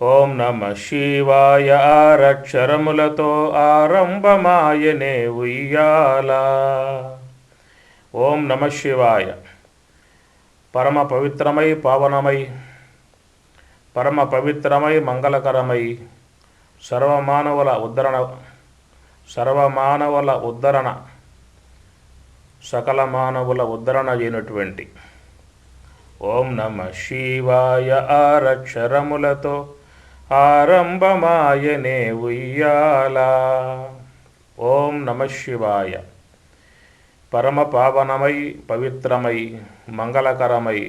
ఓం నమ శివాయ ఆరక్షరములతో ఆరంభమాయనే ఉయ్యాల. ఓం నమ శివాయ. పరమ పవిత్రమై పావనమై పరమ పవిత్రమై మంగళకరమై సర్వమానవుల ఉద్ధరణ సకల మానవుల ఉద్ధరణ అయినటువంటి ఓం నమ శివాయ ఆరక్షరములతో ఆరంభమాయనే ఉయ్యాల. ఓం నమ శివాయ. పరమ పావనమై పవిత్రమై మంగళకరమై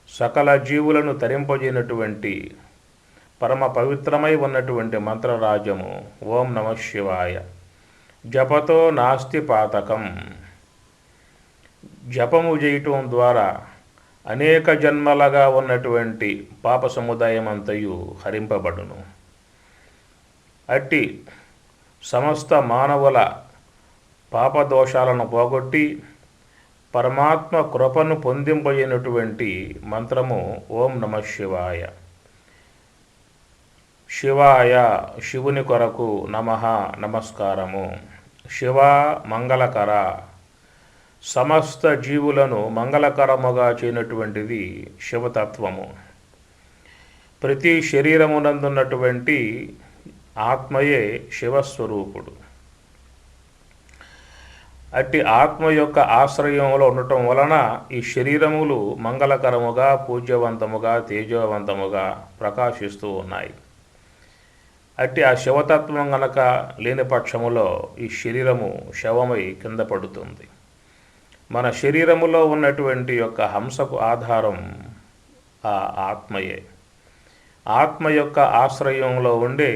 సకల జీవులను తరింపజేయనటువంటి పరమ పవిత్రమై ఉన్నటువంటి మంత్రరాజము ఓం నమ శివాయ. జపతో నాస్తి పాతకం. జపము చేయటం ద్వారా అనేక జన్మలుగా ఉన్నటువంటి పాప సముదాయం అంతయు హరింపబడును. అట్టి సమస్త మానవుల పాపదోషాలను పోగొట్టి పరమాత్మ కృపను పొందింపజేయనటువంటి మంత్రము ఓం నమ శివాయ. శివాయ శివుని కొరకు నమః నమస్కారము. శివ మంగళకర, సమస్త జీవులను మంగళకరముగా చేయనటువంటిది శివతత్వము. ప్రతి శరీరమునందున్నటువంటి ఆత్మయే శివస్వరూపుడు. అట్టి ఆత్మ యొక్క ఆశ్రయంలో ఉండటం వలన ఈ శరీరములు మంగళకరముగా, పూజ్యవంతముగా, తేజవంతముగా ప్రకాశిస్తూ ఉన్నాయి. అట్టి ఆ శివతత్వం గనక లేని పక్షములో ఈ శరీరము శవమై కింద పడుతుంది. మన శరీరములో ఉన్నటువంటి యొక్క హంసకు ఆధారం ఆ ఆత్మయే. ఆత్మ యొక్క ఆశ్రయంలో ఉండే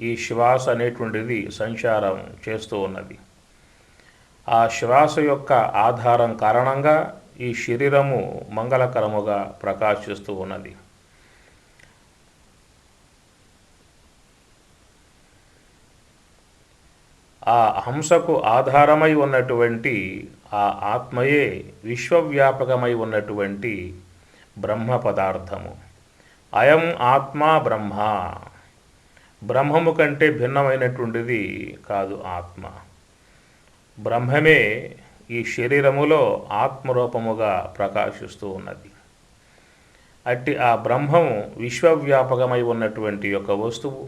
ఈ శ్వాస అనేటువంటిది సంచారం చేస్తూ ఉన్నది. ఆ శ్వాస యొక్క ఆధారం కారణంగా ఈ శరీరము మంగళకరముగా ప్రకాశిస్తూ ఉన్నది. ఆ హంసకు ఆధారమై ఉన్నటువంటి ఆ ఆత్మయే విశ్వవ్యాపకమై ఉన్నటువంటి బ్రహ్మ పదార్థము. అయం ఆత్మ బ్రహ్మ. బ్రహ్మము కంటే భిన్నమైనటువంటిది కాదు ఆత్మ. బ్రహ్మమే ఈ శరీరములో ఆత్మరూపముగా ప్రకాశిస్తూ ఉన్నది. అట్టి ఆ బ్రహ్మము విశ్వవ్యాపకమై ఉన్నటువంటి యొక్క వస్తువు,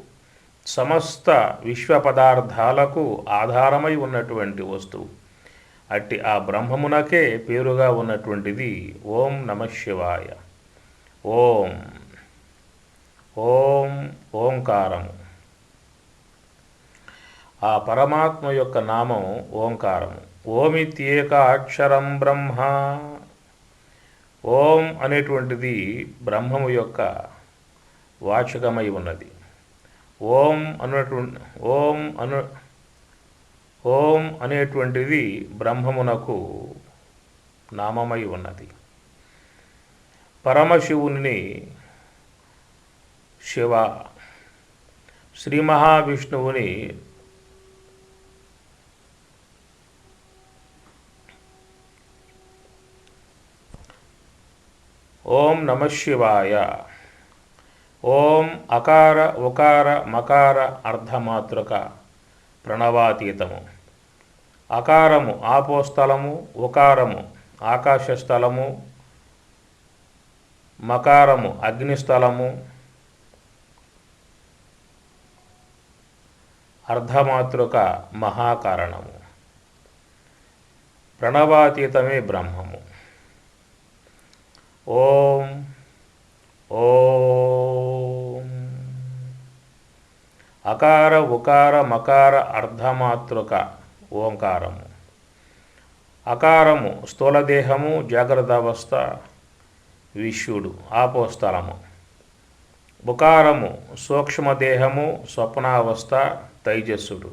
సమస్త విశ్వ పదార్థాలకు ఆధారమై ఉన్నటువంటి వస్తువు. అట్టి ఆ బ్రహ్మమునకే పేరుగా ఉన్నటువంటిది ఓం నమ శివాయ. ఓం ఓం ఓంకారము. ఆ పరమాత్మ యొక్క నామం ఓంకారము. ఓమిత్యేక అక్షరం బ్రహ్మ. ఓం అనేటువంటిది బ్రహ్మము యొక్క వాచకమై ఉన్నది. ఓం అనేటువంటిది బ్రహ్మమునకు నామమై ఉన్నది. పరమశివుని శివ, శ్రీ మహావిష్ణువుని ఓం నమ శివాయ. ఓం అకార ఉకార మకార అర్ధమాతృక ప్రణవాతీతము. అకారము ఆపోస్థలము, ఉకారము ఆకాశస్థలము, మకారము అగ్నిస్థలము, అర్ధమాతృక మహాకారణము. ప్రణవాతీతమే బ్రహ్మము. ఓం ఓం. అకార ఉకార మకార అర్ధమాతృక ఓంకారము. అకారము స్థూలదేహము, జాగ్రత్తావస్థ విశ్వడు ఆపోస్థలము. ఉకారము సూక్ష్మదేహము, స్వప్నావస్థ తైజస్సుడు.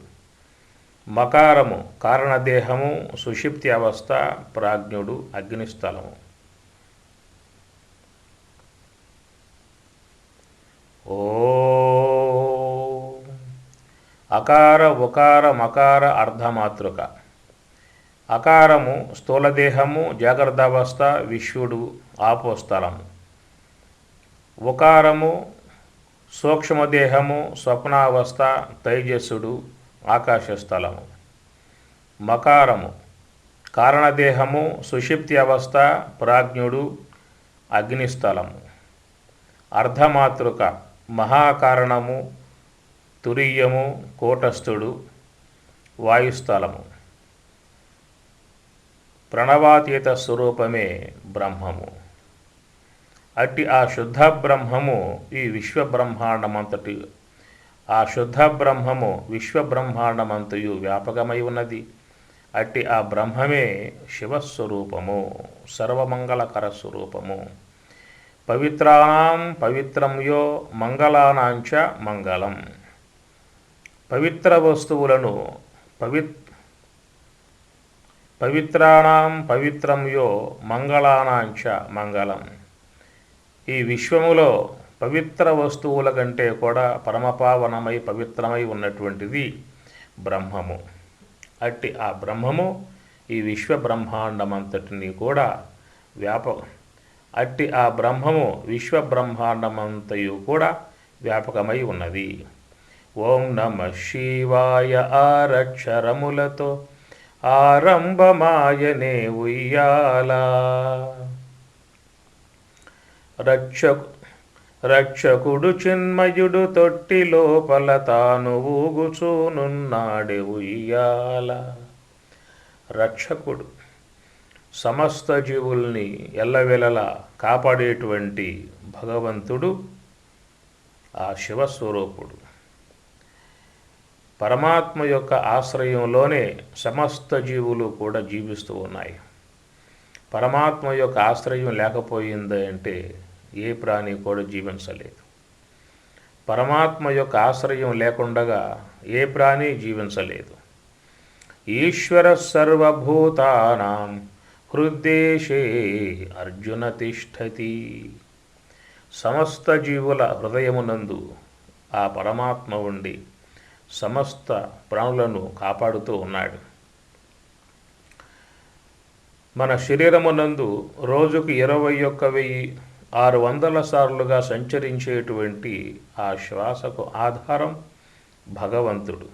మకారము కారణదేహము, సుషిప్తి అవస్థ ప్రాజ్ఞుడు అగ్నిస్థలము. ఓం. అకార ఉకార మకార అర్ధమాతృక. అకారము స్థూలదేహము, జాగ్రత్తావస్థ విశ్వడు ఆపోస్థలము. ఉకారము సూక్ష్మదేహము స్వప్నావస్థ తైజస్సుడు ఆకాశస్థలము. మకారము కారణదేహము సుషిప్తి అవస్థ ప్రాజ్ఞుడు అగ్నిస్థలము. అర్ధమాతృక మహాకారణము తురీయము కూటస్థుడు వాయుస్థలము. ప్రణవాతీత స్వరూపమే బ్రహ్మము. అట్టి ఆ శుద్ధ బ్రహ్మము ఈ విశ్వబ్రహ్మాండమంతటి విశ్వబ్రహ్మాండమంతయు వ్యాపకమై ఉన్నది. అట్టి ఆ బ్రహ్మమే శివస్వరూపము, సర్వమంగళకర స్వరూపము. పవిత్రాణం పవిత్రం యో మంగళానాంచ మంగళం. పవిత్ర వస్తువులను పవిత్రాణం పవిత్రం యో మంగళానాంచ మంగళం. ఈ విశ్వములో పవిత్ర వస్తువుల కంటే కూడా పరమపావనమై పవిత్రమై ఉన్నటువంటిది బ్రహ్మము. అట్టి ఆ బ్రహ్మము ఈ విశ్వబ్రహ్మాండమంతటిని కూడా విశ్వబ్రహ్మాండమంతయు కూడా వ్యాపకమై ఉన్నది. ఓం నమః శివాయ ఆరక్షరములతో ఆరంభమాయనే ఉయ్యాల. రక్షకుడు చిన్మయుడు తొట్టి లోపల తాను ఊగుచూనున్నాడే ఉయ్యాల. రక్షకుడు సమస్త జీవుల్ని ఎల్లవెలలా కాపాడేటువంటి భగవంతుడు ఆ శివస్వరూపుడు. పరమాత్మ యొక్క ఆశ్రయంలోనే సమస్త జీవులు కూడా జీవిస్తూ ఉన్నాయి. పరమాత్మ యొక్క ఆశ్రయం లేకపోయింది అంటే ఏ ప్రాణి కూడా జీవించలేదు. పరమాత్మ యొక్క ఆశ్రయం లేకుండగా ఏ ప్రాణి జీవించలేదు. ఈశ్వర సర్వభూతానాం హృద్దేశే అర్జున తిష్టతి. సమస్త జీవుల హృదయమునందు ఆ పరమాత్మ ఉండి సమస్త ప్రాణులను కాపాడుతూ ఉన్నాడు. మన శరీరమునందు రోజుకు 21,600 సార్లుగా సంచరించేటువంటి ఆ శ్వాసకు ఆధారం భగవంతుడు.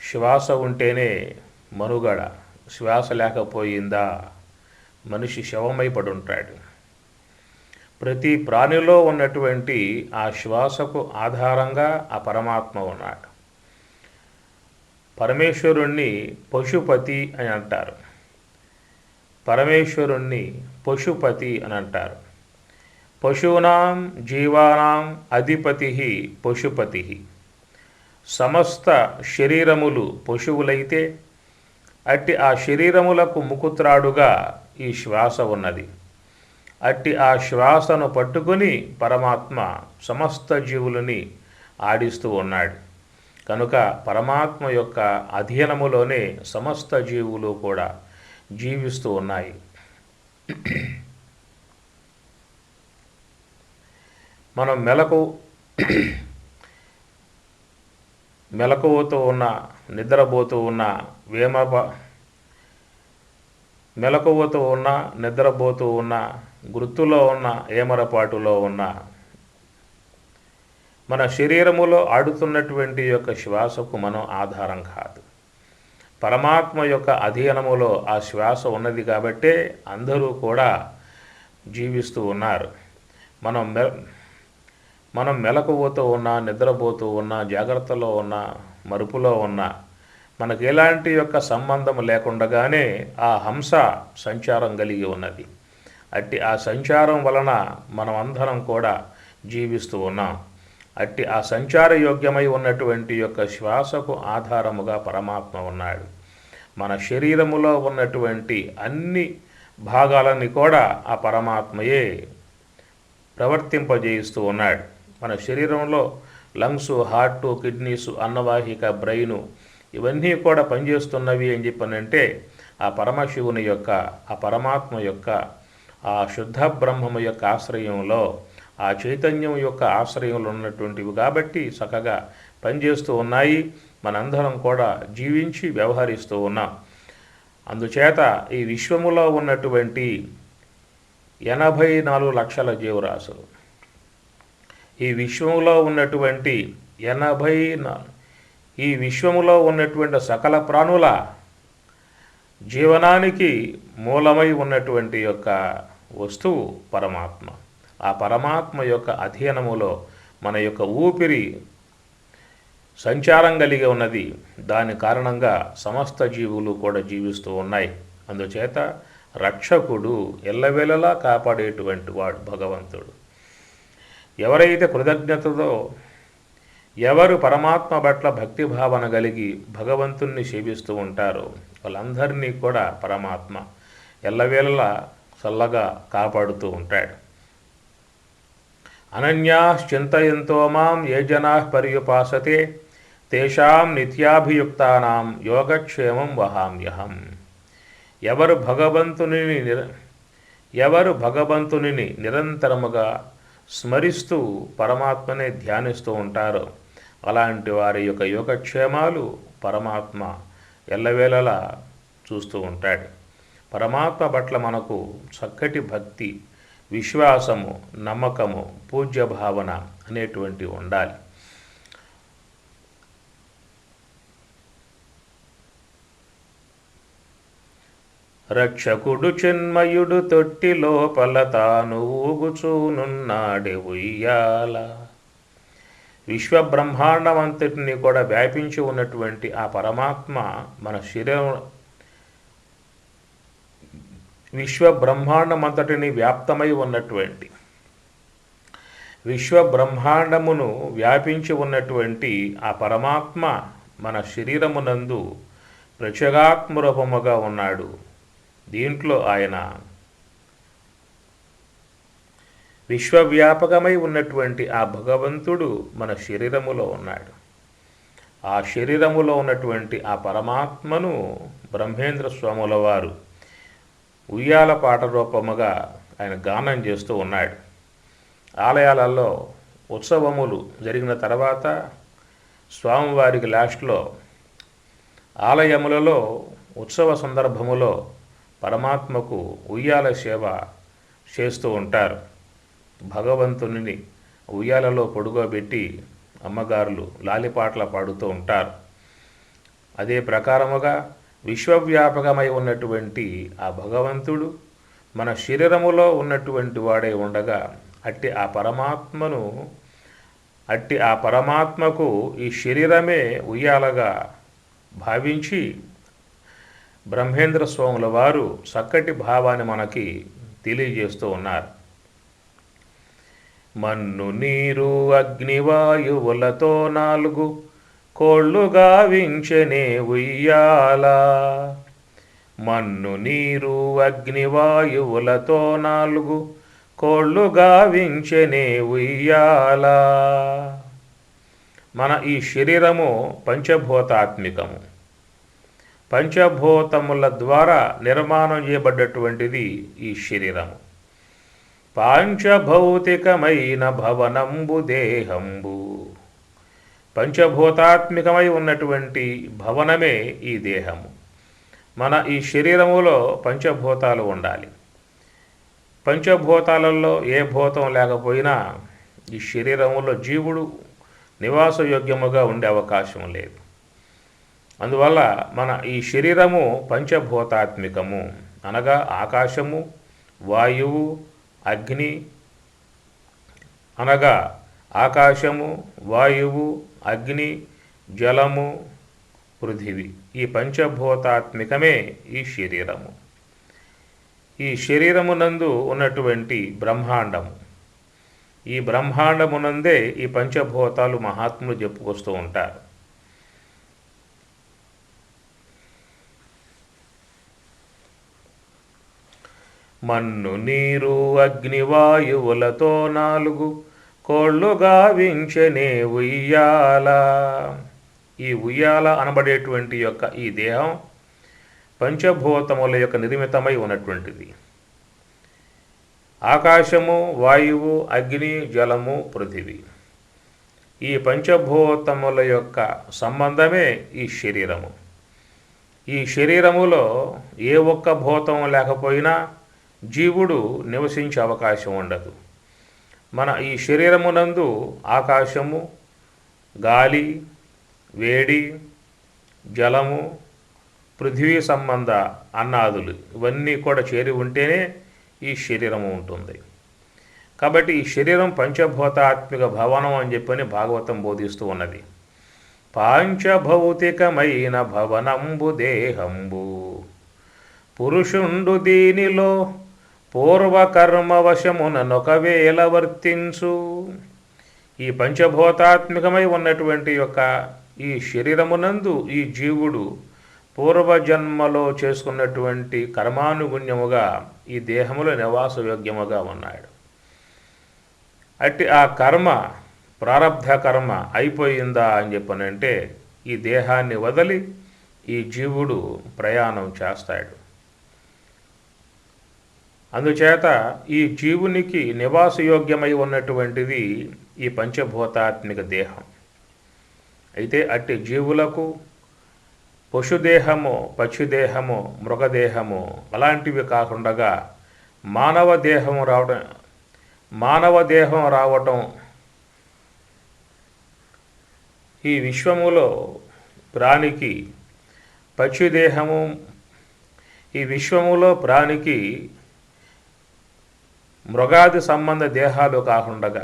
శ్వాస ఉంటేనే మనుగడ. శ్వాస లేకపోయిందా మనిషి శవమై పడుంటాడు. ప్రతి ప్రాణిలో ఉన్నటువంటి ఆ శ్వాసకు ఆధారంగా ఆ పరమాత్మ ఉన్నాడు. పరమేశ్వరుణ్ణి పశుపతి అని అంటారు. పశూనాం జీవానాం అధిపతి పశుపతి. సమస్త శరీరములు పశువులైతే అట్టి ఆ శరీరములకు ముకుత్రాడుగా ఈ శ్వాస ఉన్నది. అట్టి ఆ శ్వాసను పట్టుకుని పరమాత్మ సమస్త జీవులని ఆడిస్తూ ఉన్నాడు. కనుక పరమాత్మ యొక్క అధీనములోనే సమస్త జీవులు కూడా జీవిస్తూ ఉన్నాయి. మనం మెలకువతో ఉన్న, నిద్రపోతూ ఉన్న, గుర్తులో ఉన్న, ఏమరపాటులో ఉన్న మన శరీరములో ఆడుతున్నటువంటి యొక్క శ్వాసకు మనం ఆధారం కాదు. పరమాత్మ యొక్క అధీనములో ఆ శ్వాస ఉన్నది కాబట్టే అందరూ కూడా జీవిస్తూ ఉన్నారు. మనం మెలకువతో ఉన్నా, నిద్రపోతూ ఉన్నా, జాగ్రత్తలో ఉన్నా, మరుపులో ఉన్నా, మనకు ఎలాంటి యొక్క సంబంధం లేకుండగానే ఆ హంస సంచారం కలిగి ఉన్నది. అట్టి ఆ సంచారం వలన మనం అందరం కూడా జీవిస్తూ ఉన్నాం. అట్టి ఆ సంచార యోగ్యమై ఉన్నటువంటి యొక్క శ్వాసకు ఆధారముగా పరమాత్మ ఉన్నాడు. మన శరీరములో ఉన్నటువంటి అన్ని భాగాలని కూడా ఆ పరమాత్మయే ప్రవర్తింపజేయిస్తూ ఉన్నాడు. మన శరీరంలో లంగ్స్, హార్టు, కిడ్నీసు, అన్నవాహిక, బ్రెయిను ఇవన్నీ కూడా పనిచేస్తున్నవి అని చెప్పనంటే ఆ పరమశివుని యొక్క, ఆ పరమాత్మ యొక్క, ఆ శుద్ధ బ్రహ్మము యొక్క ఆశ్రయంలో, ఆ చైతన్యం యొక్క ఆశ్రయంలో ఉన్నటువంటివి కాబట్టి చక్కగా పనిచేస్తూ ఉన్నాయి. మనందరం కూడా జీవించి వ్యవహరిస్తూ ఉన్నాం. అందుచేత ఈ విశ్వములో ఉన్నటువంటి 84 లక్షల జీవరాశులు, ఈ విశ్వంలో ఉన్నటువంటి 80 ఈ విశ్వములో ఉన్నటువంటి సకల ప్రాణుల జీవనానికి మూలమై ఉన్నటువంటి యొక్క వస్తువు పరమాత్మ. ఆ పరమాత్మ యొక్క అధీనములో మన యొక్క ఊపిరి సంచారం కలిగి ఉన్నది. దాని కారణంగా సమస్త జీవులు కూడా జీవిస్తూ ఉన్నాయి. అందుచేత రక్షకుడు, ఎల్లవేళలా కాపాడేటువంటి వాడు భగవంతుడు. ఎవరైతే కృతజ్ఞతతో, ఎవరు పరమాత్మ పట్ల భక్తి భావన కలిగి భగవంతుణ్ణి సేవిస్తూ ఉంటారో వాళ్ళందరినీ కూడా పరమాత్మ ఎల్లవేళలా చల్లగా కాపాడుతూ ఉంటాడు. అనన్యాశ్చింతయంతో మాం ఏ జనా పర్యుపాసతే తేషాం నిత్యాభియుక్తానాం యోగక్షేమం వహామ్యహం. ఎవరు భగవంతుని నిరంతరముగా స్మరిస్తూ పరమాత్మనే ధ్యానిస్తూ ఉంటారో అలాంటి వారి యొక్క యోగక్షేమాలు పరమాత్మ ఎల్లవేళలా చూస్తూ ఉంటాడు. పరమాత్మ పట్ల మనకు చక్కటి భక్తి, విశ్వాసము, నమ్మకము, పూజ్య భావన అనేటువంటి ఉండాలి. రక్షకుడు చిన్మయుడు తొట్టి లోపల తాను ఊగుచూనున్నాడే ఉయ్యాల. విశ్వబ్రహ్మాండమంతటిని కూడా వ్యాపించి ఉన్నటువంటి ఆ పరమాత్మ మన శరీరం, విశ్వబ్రహ్మాండమంతటిని వ్యాప్తమై ఉన్నటువంటి, విశ్వబ్రహ్మాండమును వ్యాపించి ఉన్నటువంటి ఆ పరమాత్మ మన శరీరమునందు ప్రత్యేగాత్మరూపముగా ఉన్నాడు. దీంట్లో ఆయన విశ్వవ్యాపకమై ఉన్నటువంటి ఆ భగవంతుడు మన శరీరములో ఉన్నాడు. ఆ శరీరములో ఉన్నటువంటి ఆ పరమాత్మను బ్రహ్మేంద్ర స్వాముల వారు ఉయ్యాల పాట రూపముగా ఆయన గానం చేస్తూ ఉన్నాడు. ఆలయాలలో ఉత్సవములు జరిగిన తర్వాత స్వామివారికి లాస్ట్లో ఆలయములలో ఉత్సవ సందర్భములో పరమాత్మకు ఉయ్యాల సేవ చేస్తూ ఉంటారు. భగవంతుని ఉయ్యాలలో పొడుగోబెట్టి అమ్మగారులు లాలిపాటలు పాడుతూ ఉంటారు. అదే ప్రకారముగా విశ్వవ్యాపకమై ఉన్నటువంటి ఆ భగవంతుడు మన శరీరములో ఉన్నటువంటి వాడే ఉండగా అట్టి ఆ పరమాత్మకు ఈ శరీరమే ఉయ్యాలగా భావించి బ్రహ్మేంద్ర స్వాముల వారు చక్కటి భావాన్ని మనకి తెలియజేస్తూ ఉన్నారు. మన్ను నీరు అగ్నివాయువులతో 4 కోళ్ళు గావించెనే ఉయ్యాల. మన్ను నీరు అగ్నివాయువులతో 4 కోళ్ళు గావించెనే ఉయ్యాల. మన ఈ శరీరము పంచభూతాత్మికము. పంచభూతముల ద్వారా నిర్మాణం చేయబడ్డటువంటిది ఈ శరీరము. పాంచభౌతికమైన భవనంబు దేహంబు. పంచభూతాత్మికమై ఉన్నటువంటి భవనమే ఈ దేహము. మన ఈ శరీరములో పంచభూతాలు ఉండాలి. పంచభూతాలలో ఏ భూతం లేకపోయినా ఈ శరీరములో జీవుడు నివాసయోగ్యముగా ఉండే అవకాశం లేదు. అందువల్ల మన ఈ శరీరము పంచభూతాత్మికము, అనగా ఆకాశము, వాయువు, అగ్ని, అనగా ఆకాశము, వాయువు, అగ్ని, జలము, పృథివీ. ఈ పంచభూతాత్మికమే ఈ శరీరము. ఈ శరీరమునందు ఉన్నటువంటి బ్రహ్మాండము, ఈ బ్రహ్మాండమునందే ఈ పంచభూతాలు మహాత్ములు చెప్పుకొస్తూ ఉంటారు. మన్ను నీరు అగ్నివాయువులతో 4 కోళ్ళు గావించెనే ఉయ్యాల. ఈ ఉయ్యాల అనబడేటువంటి యొక్క ఈ దేహం పంచభూతముల యొక్క నిర్మితమై ఉన్నటువంటిది. ఆకాశము, వాయువు, అగ్ని, జలము, పృథివీ. ఈ పంచభూతముల యొక్క సంబంధమే ఈ శరీరము. ఈ శరీరములో ఏ ఒక్క భూతం లేకపోయినా జీవుడు నివసించే అవకాశం ఉండదు. మన ఈ శరీరమునందు ఆకాశము, గాలి, వేడి, జలము, పృథివీ సంబంధ అన్నాదులు ఇవన్నీ కూడా చేరి ఉంటేనే ఈ శరీరము ఉంటుంది. కాబట్టి ఈ శరీరం పంచభూతాత్మిక భవనం అని చెప్పని భాగవతం బోధిస్తూ ఉన్నది. పాంచభౌతికమైన భవనంబు దేహంబు పురుషుండు దీనిలో పూర్వకర్మవశముననొకవేళ వర్తించు. ఈ పంచభూతాత్మికమై ఉన్నటువంటి యొక్క ఈ శరీరమునందు ఈ జీవుడు పూర్వజన్మలో చేసుకున్నటువంటి కర్మానుగుణ్యముగా ఈ దేహములో నివాసయోగ్యముగా ఉన్నాడు. అట్టి ఆ కర్మ, ప్రారబ్ధ కర్మ అయిపోయిందా అని చెప్పనంటే ఈ దేహాన్ని వదిలి ఈ జీవుడు ప్రయాణం చేస్తాడు. అందుచేత ఈ జీవునికి నివాసయోగ్యమై ఉన్నటువంటిది ఈ పంచభూతాత్మిక దేహం. అయితే అట్టి జీవులకు పశుదేహము, పక్షిదేహము, మృగదేహము అలాంటివి కాకుండా మానవ దేహం రావటం ఈ విశ్వములో ప్రాణికి పక్షిదేహము, ఈ విశ్వములో ప్రాణికి మృగాది సంబంధ దేహాలు కాకుండా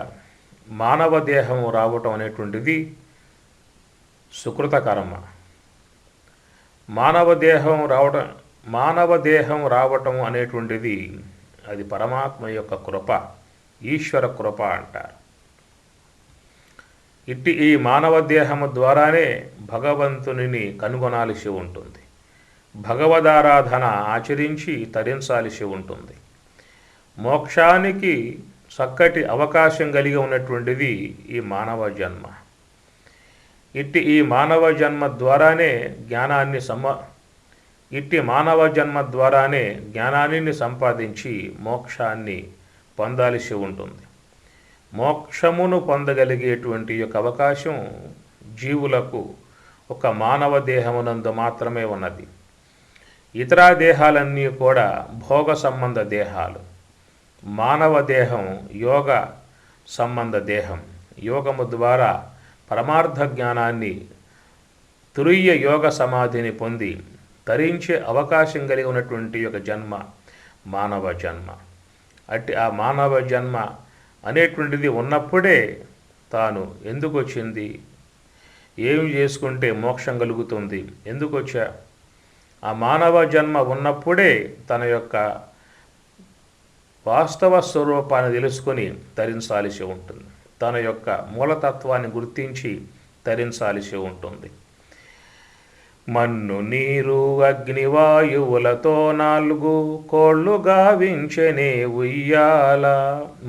మానవ దేహము రావటం అనేటువంటిది సుకృత కర్మ. మానవ దేహం రావటం అనేటువంటిది అది పరమాత్మ యొక్క కృప, ఈశ్వర కృప అంటారు. ఇట్టి ఈ మానవ దేహము ద్వారానే భగవంతునిని కనుగొనాల్సి ఉంటుంది. భగవదారాధన ఆచరించి తరించాల్సి ఉంటుంది. మోక్షానికి చక్కటి అవకాశం కలిగి ఉన్నటువంటిది ఈ మానవ జన్మ. ఇట్టి మానవ జన్మ ద్వారానే జ్ఞానాన్ని సంపాదించి మోక్షాన్ని పొందాల్సి ఉంటుంది. మోక్షమును పొందగలిగేటువంటి యొక్క అవకాశం జీవులకు ఒక మానవ దేహమునందు మాత్రమే ఉన్నది. ఇతర దేహాలన్నీ కూడా భోగ సంబంధ దేహాలు. మానవ దేహం యోగ సంబంధ దేహం. యోగము ద్వారా పరమార్థ జ్ఞానాన్ని, తురీయ యోగ సమాధిని పొంది తరించే అవకాశం కలిగి ఉన్నటువంటి ఒక జన్మ మానవ జన్మ. అట్టి ఆ మానవ జన్మ అనేటువంటిది ఉన్నప్పుడే తాను ఎందుకు వచ్చింది, ఏమి చేసుకుంటే మోక్షం కలుగుతుంది, ఎందుకు వచ్చా, ఆ మానవ జన్మ ఉన్నప్పుడే తన యొక్క వాస్తవ స్వరూపాన్ని తెలుసుకొని తరించాల్సి ఉంటుంది. తన యొక్క మూలతత్వాన్ని గుర్తించి తరించాల్సి ఉంటుంది. మన్ను నీరు అగ్నివాయువులతో 4 కోళ్ళు గావించెనే ఉయ్యాల.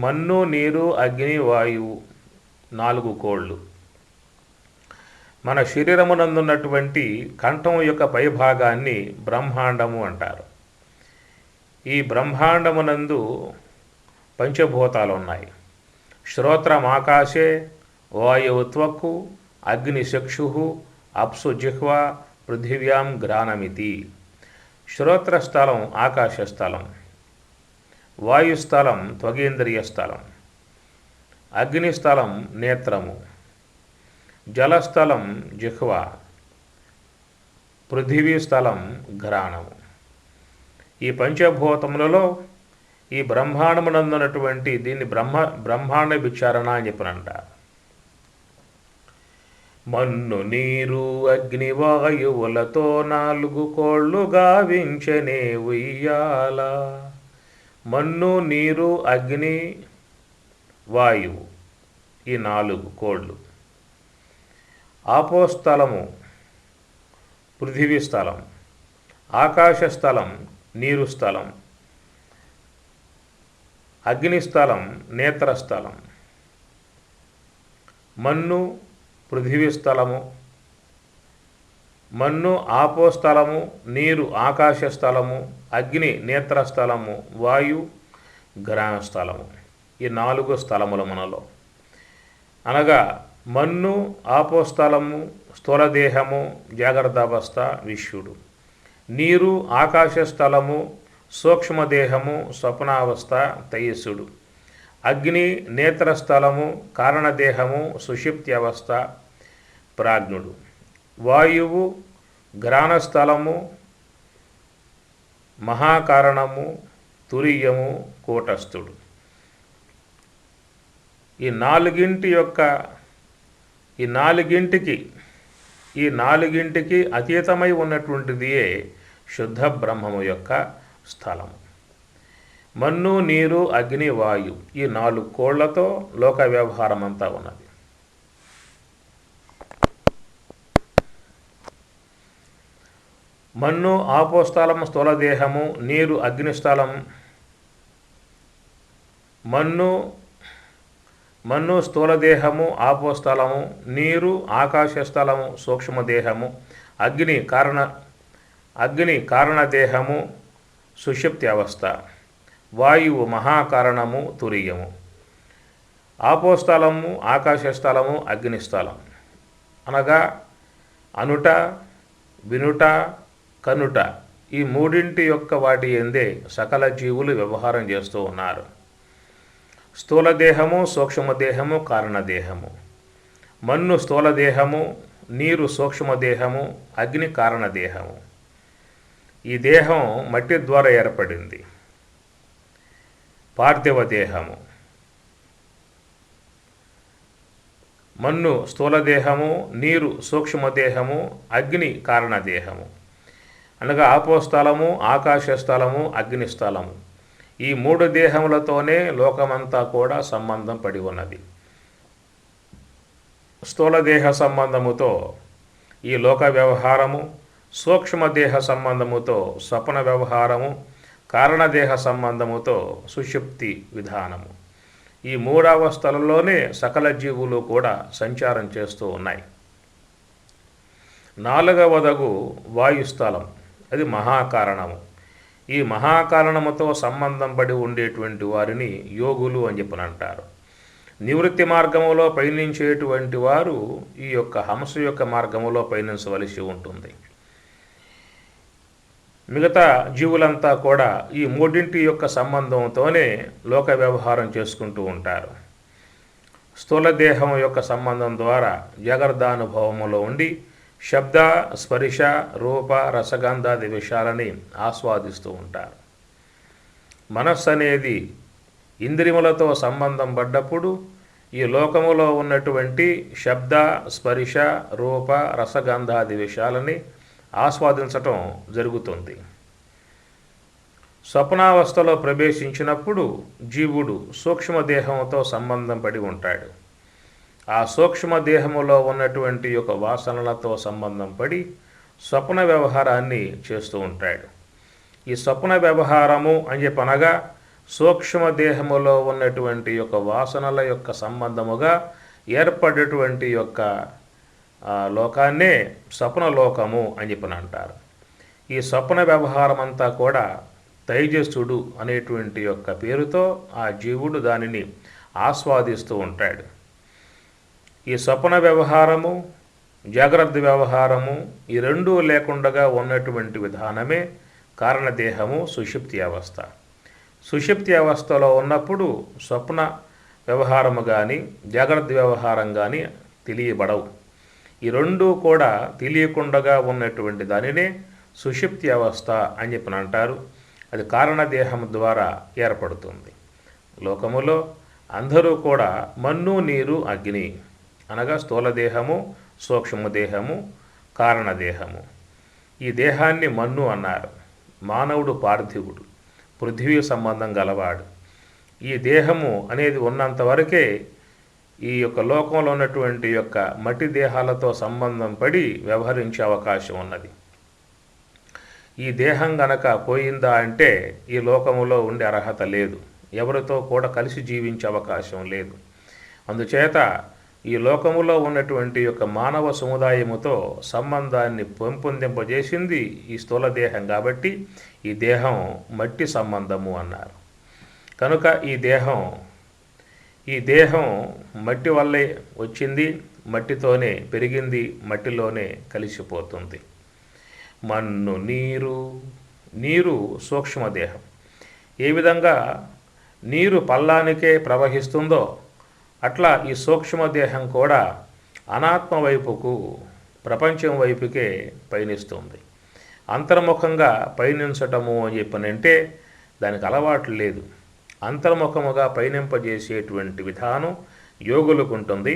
మన్ను నీరు అగ్నివాయువు 4 కోళ్ళు. మన శరీరమునందున్నటువంటి కంఠం యొక్క పైభాగాన్ని బ్రహ్మాండము అంటారు. ఈ బ్రహ్మాండమునందు పంచభూతాలు ఉన్నాయి. శ్రోత్రమాకాశే, వాయువు త్వక్కు, అగ్నిచక్షు, అప్సు జిహ్వ, పృథివ్యాం ఘ్రాణమితి. శ్రోత్రస్థలం ఆకాశస్థలం, వాయుస్థలం త్వగేంద్రియ స్థలం, అగ్నిస్థలం నేత్రము, జలస్థలం జిహ్వ, పృథివీ స్థలం ఘ్రాణము. ఈ పంచభూతములలో ఈ బ్రహ్మాండమునందున్నటువంటి దీన్ని బ్రహ్మాండ విచారణ అని చెప్పనంటారు. మన్ను నీరు అగ్నివాయువులతో 4 కోళ్ళు గావించెనే ఉయ్యాల. మన్ను నీరు అగ్ని వాయువు ఈ 4 కోళ్ళు. ఆపోస్థలము పృథివీ స్థలం, ఆకాశస్థలం నీరు స్థలం, అగ్నిస్థలం నేత్రస్థలం, మన్ను పృథివీ స్థలము, మన్ను ఆపోస్థలము, నీరు ఆకాశస్థలము, అగ్ని నేత్రస్థలము, వాయు ఘ్రాణస్థలము. ఈ 4 స్థలములు మనలో. అనగా మన్ను ఆపోస్థలము స్థూలదేహము జాగ్రత్తావస్థ విశ్వడు, నీరు ఆకాశస్థలము సూక్ష్మదేహము స్వప్నావస్థ తైస్సుడు, అగ్ని నేత్రస్థలము, కారణదేహము, సుషుప్తి అవస్థ, ప్రాజ్ఞుడు. వాయువు ఘ్రాణస్థలము, మహాకారణము, తురీయము, కూటస్థుడు. ఈ నాలుగింటికి అతీతమై ఉన్నటువంటిదియే శుద్ధ బ్రహ్మము యొక్క స్థలము. మన్ను, నీరు, అగ్ని, వాయు ఈ 4 కోళ్లతో లోక వ్యవహారం అంతా ఉన్నది. మన్ను ఆపోస్థలము స్థూలదేహము, నీరు అగ్నిస్థలం, మన్ను స్థూలదేహము ఆపోస్థలము, నీరు ఆకాశస్థలము సూక్ష్మదేహము, అగ్ని కారణదేహము సుషుప్తి అవస్థ, వాయువు మహాకారణము తురీయము. ఆపోస్థలము ఆకాశస్థలము అగ్నిస్థలం అనగా అనుట, వినుట, కనుట ఈ మూడింటి యొక్క వాటి ఎందే సకల జీవులు వ్యవహారం చేస్తూ ఉన్నారు. స్థూలదేహము, సూక్ష్మదేహము, కారణదేహము. మన్ను స్థూలదేహము, నీరు సూక్ష్మదేహము, అగ్ని కారణదేహము. ఈ దేహం మట్టి ద్వారా ఏర్పడింది. పార్థివ దేహము. మన్ను స్థూలదేహము, నీరు సూక్ష్మదేహము, అగ్ని కారణదేహము అనగా ఆపోస్థలము, ఆకాశస్థలము, అగ్నిస్థలము. ఈ 3 దేహములతోనే లోకమంతా కూడా సంబంధం పడి ఉన్నది. స్థూలదేహ సంబంధముతో ఈ లోక వ్యవహారము, సూక్ష్మదేహ సంబంధముతో స్వప్న వ్యవహారము, కారణదేహ సంబంధముతో సుషుప్తి విధానము. ఈ 3 అవస్థలలోనే సకల జీవులు కూడా సంచారం చేస్తూ ఉన్నాయి. 4వదగు వాయుస్థలం, అది మహాకారణము. ఈ మహాకారణముతో సంబంధం పడి ఉండేటువంటి వారిని యోగులు అని చెప్పనంటారు. నివృత్తి మార్గములో పయనించేటువంటి వారు ఈ యొక్క హంస యొక్క మార్గములో పయనించవలసి ఉంటుంది. మిగతా జీవులంతా కూడా ఈ 3 యొక్క సంబంధంతోనే లోక వ్యవహారం చేసుకుంటూ ఉంటారు. స్థూలదేహం యొక్క సంబంధం ద్వారా జాగ్రత్తానుభవములో ఉండి శబ్ద, స్పర్శ, రూప, రసగంధాది విషయాలని ఆస్వాదిస్తూ ఉంటారు. మనస్సు అనేది ఇంద్రియములతో సంబంధం పడ్డప్పుడు ఈ లోకములో ఉన్నటువంటి శబ్ద, స్పర్శ, రూప, రసగంధాది విషయాలని ఆస్వాదించటం జరుగుతుంది. స్వప్నావస్థలో ప్రవేశించినప్పుడు జీవుడు సూక్ష్మదేహంతో సంబంధం పడి ఉంటాడు. ఆ సూక్ష్మదేహములో ఉన్నటువంటి యొక్క వాసనలతో సంబంధం పడి స్వప్న వ్యవహారాన్ని చేస్తూ ఉంటాడు. ఈ స్వప్న వ్యవహారము అని చెప్పనగా సూక్ష్మదేహములో ఉన్నటువంటి యొక్క వాసనల యొక్క సంబంధముగా ఏర్పడేటువంటి యొక్క లోకాన్నే స్వప్నలోకము అని చెప్పని అంటారు. ఈ స్వప్న వ్యవహారం అంతా కూడా తైజస్సుడు అనేటువంటి యొక్క పేరుతో ఆ జీవుడు దానిని ఆస్వాదిస్తూ ఉంటాడు. ఈ స్వప్న వ్యవహారము, జాగ్రత్త వ్యవహారము ఈ 2 లేకుండా ఉన్నటువంటి విధానమే కారణదేహము, సుషుప్తి అవస్థ. సుషుప్తి అవస్థలో ఉన్నప్పుడు స్వప్న వ్యవహారము కానీ జాగ్రత్త వ్యవహారం కానీ తెలియబడవు. ఈ 2 కూడా తెలియకుండా ఉన్నటువంటి దానినే సుషుప్తి అవస్థ అని చెప్పని అంటారు. అది కారణదేహం ద్వారా ఏర్పడుతుంది. లోకములో అందరూ కూడా మన్ను, నీరు, అగ్ని అనగా స్థూలదేహము, సూక్ష్మదేహము, కారణదేహము. ఈ దేహాన్ని మన్ను అన్నారు. మానవుడు పార్థివుడు, పృథ్వీ సంబంధం గలవాడు. ఈ దేహము అనేది ఉన్నంత వరకే ఈ యొక్క లోకంలో ఉన్నటువంటి యొక్క మట్టి దేహాలతో సంబంధం పడి వ్యవహరించే అవకాశం ఉన్నది. ఈ దేహం గనక పోయిందా అంటే ఈ లోకములో ఉండే అర్హత లేదు. ఎవరితో కూడా కలిసి జీవించే అవకాశం లేదు. అందుచేత ఈ లోకములో ఉన్నటువంటి యొక్క మానవ సముదాయముతో సంబంధాన్ని పెంపొందింపజేసింది ఈ స్థూలదేహం కాబట్టి ఈ దేహం మట్టి సంబంధము అన్నారు. కనుక ఈ దేహం మట్టి వల్లే వచ్చింది, మట్టితోనే పెరిగింది, మట్టిలోనే కలిసిపోతుంది. మన్ను, నీరు సూక్ష్మదేహం. ఏ విధంగా నీరు పల్లానికే ప్రవహిస్తుందో అట్లా ఈ సూక్ష్మదేహం కూడా అనాత్మ వైపుకు, ప్రపంచం వైపుకే పయనిస్తుంది. అంతర్ముఖంగా పయనించటము అని చెప్పనంటే దానికి అలవాటు లేదు. అంతర్ముఖముగా పయనింపజేసేటువంటి విధానం యోగులకు ఉంటుంది.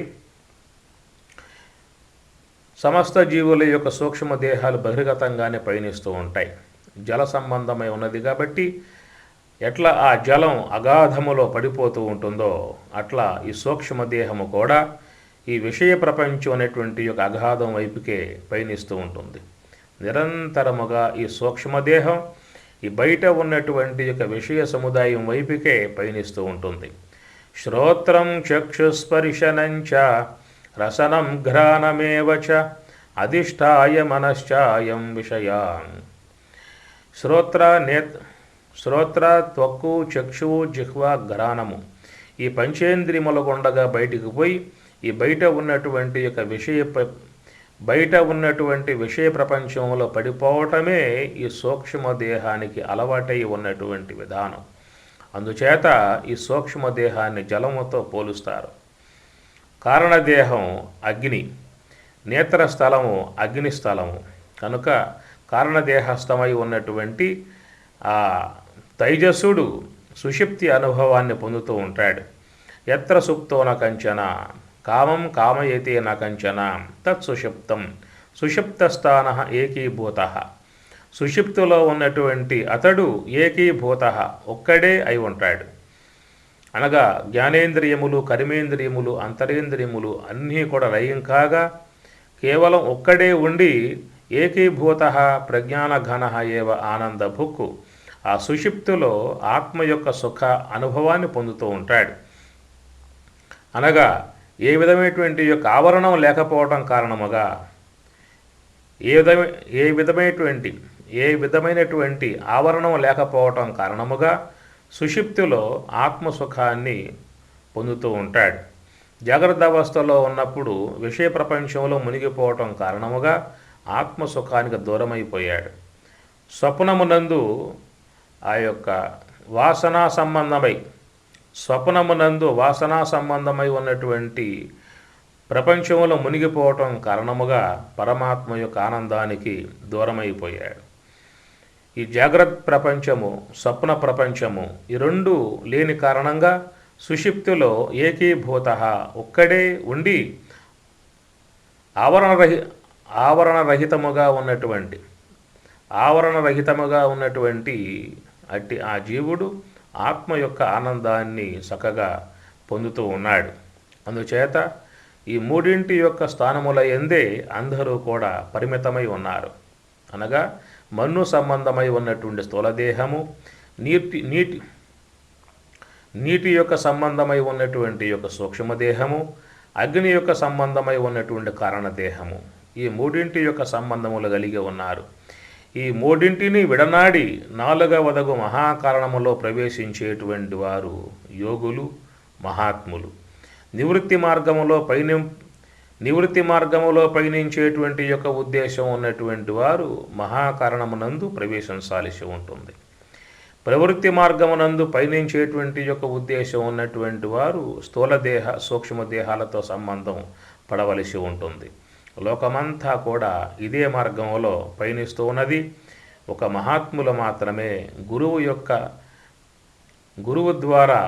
సమస్త జీవుల యొక్క సూక్ష్మదేహాలు బహిర్గతంగానే పయనిస్తూ ఉంటాయి. జల సంబంధమై ఉన్నది కాబట్టి ఎట్లా ఆ జలం అగాధములో పడిపోతూ ఉంటుందో అట్లా ఈ సూక్ష్మదేహము కూడా ఈ విషయ ప్రపంచం అనేటువంటి యొక్క అగాధం వైపుకే పయనిస్తూ ఉంటుంది. నిరంతరముగా ఈ సూక్ష్మదేహం ఈ బయట ఉన్నటువంటి యొక్క విషయ సముదాయం వైపుకే పయనిస్తూ ఉంటుంది. శ్రోత్రం చక్షుస్పర్శనంచ రసనం ఘ్రాణమేవ చ అధిష్టాయ మనశ్చాయం విషయాన్. శ్రోత్ర త్వక్కు చక్షువు జిహ్వ ఘ్రాణము ఈ పంచేంద్రియముల గుండగా బయటికి పోయి ఈ బయట ఉన్నటువంటి యొక్క విషయ ప్రపంచంలో పడిపోవటమే ఈ సూక్ష్మదేహానికి అలవాటై ఉన్నటువంటి విధానం. అందుచేత ఈ సూక్ష్మదేహాన్ని జలముతో పోలుస్తారు. కారణదేహం అగ్ని, నేత్రస్థలము అగ్నిస్థలము కనుక కారణదేహస్థమై ఉన్నటువంటి ఆ తైజసుడు సుషుప్తి అనుభవాన్ని పొందుతూ ఉంటాడు. ఎత్ర సుప్తో న కంచన కామం కామయతే న కంచన తత్సుషుప్తం సుషుప్తస్థాన ఏకీభూత. సుషుప్తిలో ఉన్నటువంటి అతడు ఏకీభూత ఒక్కడే అయి ఉంటాడు. అనగా జ్ఞానేంద్రియములు, కర్మేంద్రియములు, అంతరేంద్రియములు అన్నీ కూడా లయం కాగా కేవలం ఒక్కడే ఉండి ఏకీభూత ప్రజ్ఞానఘన ఏవ ఆనందభుక్కు ఆ సుషుప్తిలో ఆత్మ యొక్క సుఖ అనుభవాన్ని పొందుతూ ఉంటాడు. అనగా ఏ విధమైనటువంటి యొక్క ఆవరణం లేకపోవడం కారణముగా ఏ విధమైనటువంటి ఆవరణం లేకపోవటం కారణముగా సుషుప్తిలో ఆత్మసుఖాన్ని పొందుతూ ఉంటాడు. జాగ్రత్త అవస్థలో ఉన్నప్పుడు విషయ ప్రపంచంలో మునిగిపోవటం కారణముగా ఆత్మసుఖానికి దూరమైపోయాడు. స్వప్నమునందు ఆ యొక్క వాసనా సంబంధమై ఉన్నటువంటి ప్రపంచంలో మునిగిపోవటం కారణముగా పరమాత్మ యొక్క ఆనందానికి దూరమైపోయాడు. ఈ జాగ్రత్త ప్రపంచము, స్వప్న ప్రపంచము ఈ రెండు లేని కారణంగా సుషుప్తిలో ఏకీభూత ఒక్కడే ఉండి ఆవరణరహితముగా ఉన్నటువంటి అట్టి ఆ జీవుడు ఆత్మ యొక్క ఆనందాన్ని చక్కగా పొందుతూ ఉన్నాడు. అందుచేత ఈ మూడింటి యొక్క స్థానముల యందే అందరూ కూడా పరిమితమై ఉన్నారు. అనగా మన్ను సంబంధమై ఉన్నటువంటి స్థూలదేహము, నీటి యొక్క సంబంధమై ఉన్నటువంటి యొక్క సూక్ష్మదేహము, అగ్ని యొక్క సంబంధమై ఉన్నటువంటి కారణదేహము ఈ మూడింటి యొక్క సంబంధములు కలిగి ఉన్నారు. ఈ మూడింటిని విడనాడి నాలుగవదగు మహాకారణములో ప్రవేశించేటువంటి వారు యోగులు, మహాత్ములు. నివృత్తి మార్గములో పయనించేటువంటి యొక్క ఉద్దేశం ఉన్నటువంటి వారు మహాకారణమునందు ప్రవేశించాల్సి ఉంటుంది. ప్రవృత్తి మార్గమునందు పయనించేటువంటి యొక్క ఉద్దేశం ఉన్నటువంటి వారు స్థూలదేహ, సూక్ష్మదేహాలతో సంబంధం పడవలసి ఉంటుంది. లోకమంతా కూడా ఇదే మార్గంలో పయనిస్తూ ఉన్నది. ఒక మహాత్ములు మాత్రమే గురువు ద్వారా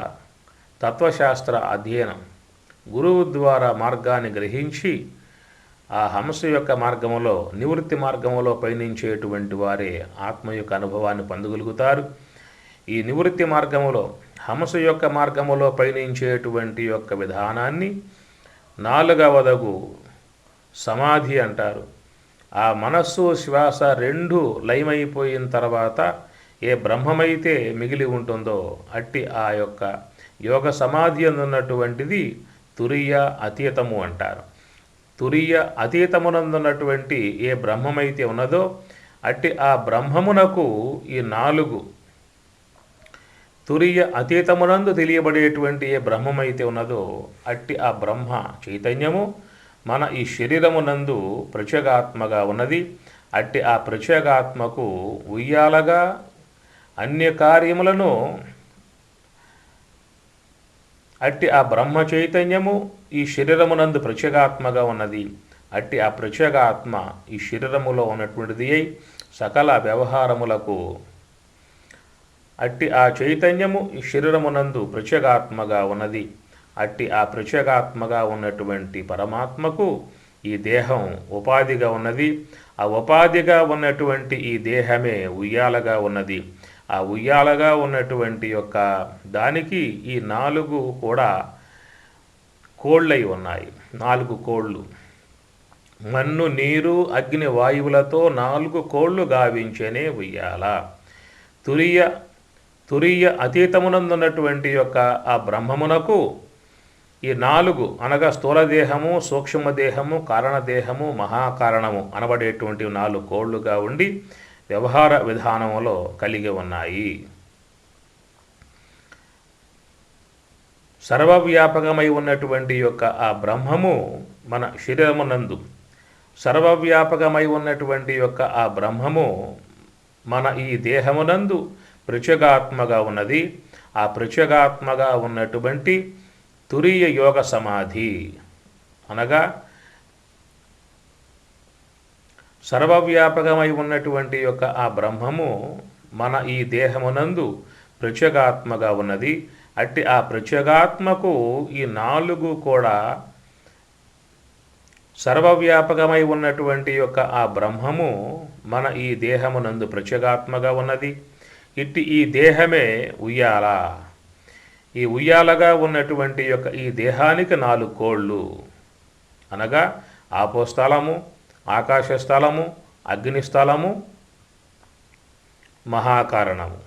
తత్వశాస్త్ర అధ్యయనం, గురువు ద్వారా మార్గాన్ని గ్రహించి ఆ హంస యొక్క మార్గములో, నివృత్తి మార్గములో పయనించేటువంటి వారే ఆత్మ యొక్క అనుభవాన్ని పొందగలుగుతారు. ఈ నివృత్తి మార్గములో, హంస యొక్క మార్గములో పయనించేటువంటి యొక్క విధానాన్ని నాలుగవదగు సమాధి అంటారు. ఆ మనస్సు, శ్వాస రెండు లయమైపోయిన తర్వాత ఏ బ్రహ్మమైతే మిగిలి ఉంటుందో అట్టి ఆ యొక్క యోగ సమాధి అందున్నటువంటిది తురీయ అతీతము అంటారు. తురీయ అతీతమునందున్నటువంటి ఏ బ్రహ్మమైతే ఉన్నదో అట్టి ఆ బ్రహ్మమునకు ఈ నాలుగు, తురీయ అతీతమునందు తెలియబడేటువంటి ఏ బ్రహ్మమైతే ఉన్నదో అట్టి ఆ బ్రహ్మ చైతన్యము మన ఈ శరీరమునందు ప్రత్యేగాత్మగా ఉన్నది. అట్టి ఆ ప్రత్యేగాత్మకు ఉయ్యాలగా అన్య కార్యములను అట్టి ఆ బ్రహ్మ చైతన్యము ఈ శరీరమునందు ప్రత్యేగాత్మగా ఉన్నది. అట్టి ఆ ప్రత్యేగాత్మ ఈ శరీరములో ఉన్నటువంటిది అయి సకల వ్యవహారములకు అట్టి ఆ చైతన్యము ఈ శరీరమునందు ప్రత్యేగాత్మగా ఉన్నది. అట్టి ఆ ప్రత్యేగాత్మగా ఉన్నటువంటి పరమాత్మకు ఈ దేహం ఉపాధిగా ఉన్నది. ఆ ఉపాధిగా ఉన్నటువంటి ఈ దేహమే ఉయ్యాలగా ఉన్నది. ఆ ఉయ్యాలగా ఉన్నటువంటి యొక్క దానికి ఈ 4 కూడా కోళ్ళై ఉన్నాయి. 4 కోళ్ళు, మన్ను నీరు అగ్ని వాయువులతో 4 కోళ్ళు గావించనే ఉయ్యాల. తురియ అతీతమునందున్నటువంటి యొక్క ఆ బ్రహ్మమునకు ఈ 4 అనగా స్థూలదేహము, సూక్ష్మదేహము, కారణదేహము, మహాకారణము అనబడేటువంటి 4 కోళ్ళుగా ఉండి వ్యవహార విధానములో కలిగి ఉన్నాయి. సర్వవ్యాపకమై ఉన్నటువంటి యొక్క ఆ బ్రహ్మము మన శరీరమునందు సర్వవ్యాపకమై ఉన్నటువంటి యొక్క ఆ బ్రహ్మము మన ఈ దేహమునందు ప్రత్యేగాత్మగా ఉన్నది. ఆ ప్రత్యేగాత్మగా ఉన్నటువంటి తురీయ యోగ సమాధి అనగా సర్వవ్యాపకమై ఉన్నటువంటి యొక్క ఆ బ్రహ్మము మన ఈ దేహమునందు ప్రత్యేగాత్మగా ఉన్నది. అట్టి ఆ ప్రత్యేగాత్మకు ఈ 4 కూడా సర్వవ్యాపకమై ఉన్నటువంటి యొక్క ఆ బ్రహ్మము మన ఈ దేహమునందు ప్రత్యేగాత్మగా ఉన్నది. ఇట్టి ఈ దేహమే ఉయ్యాల. ఈ ఉయ్యాలగా ఉన్నటువంటి యొక్క ఈ దేహానికి 4 కోళ్ళు అనగా ఆపోస్థలము, ఆకాశస్థలము, అగ్నిస్థలము, మహాకారణము.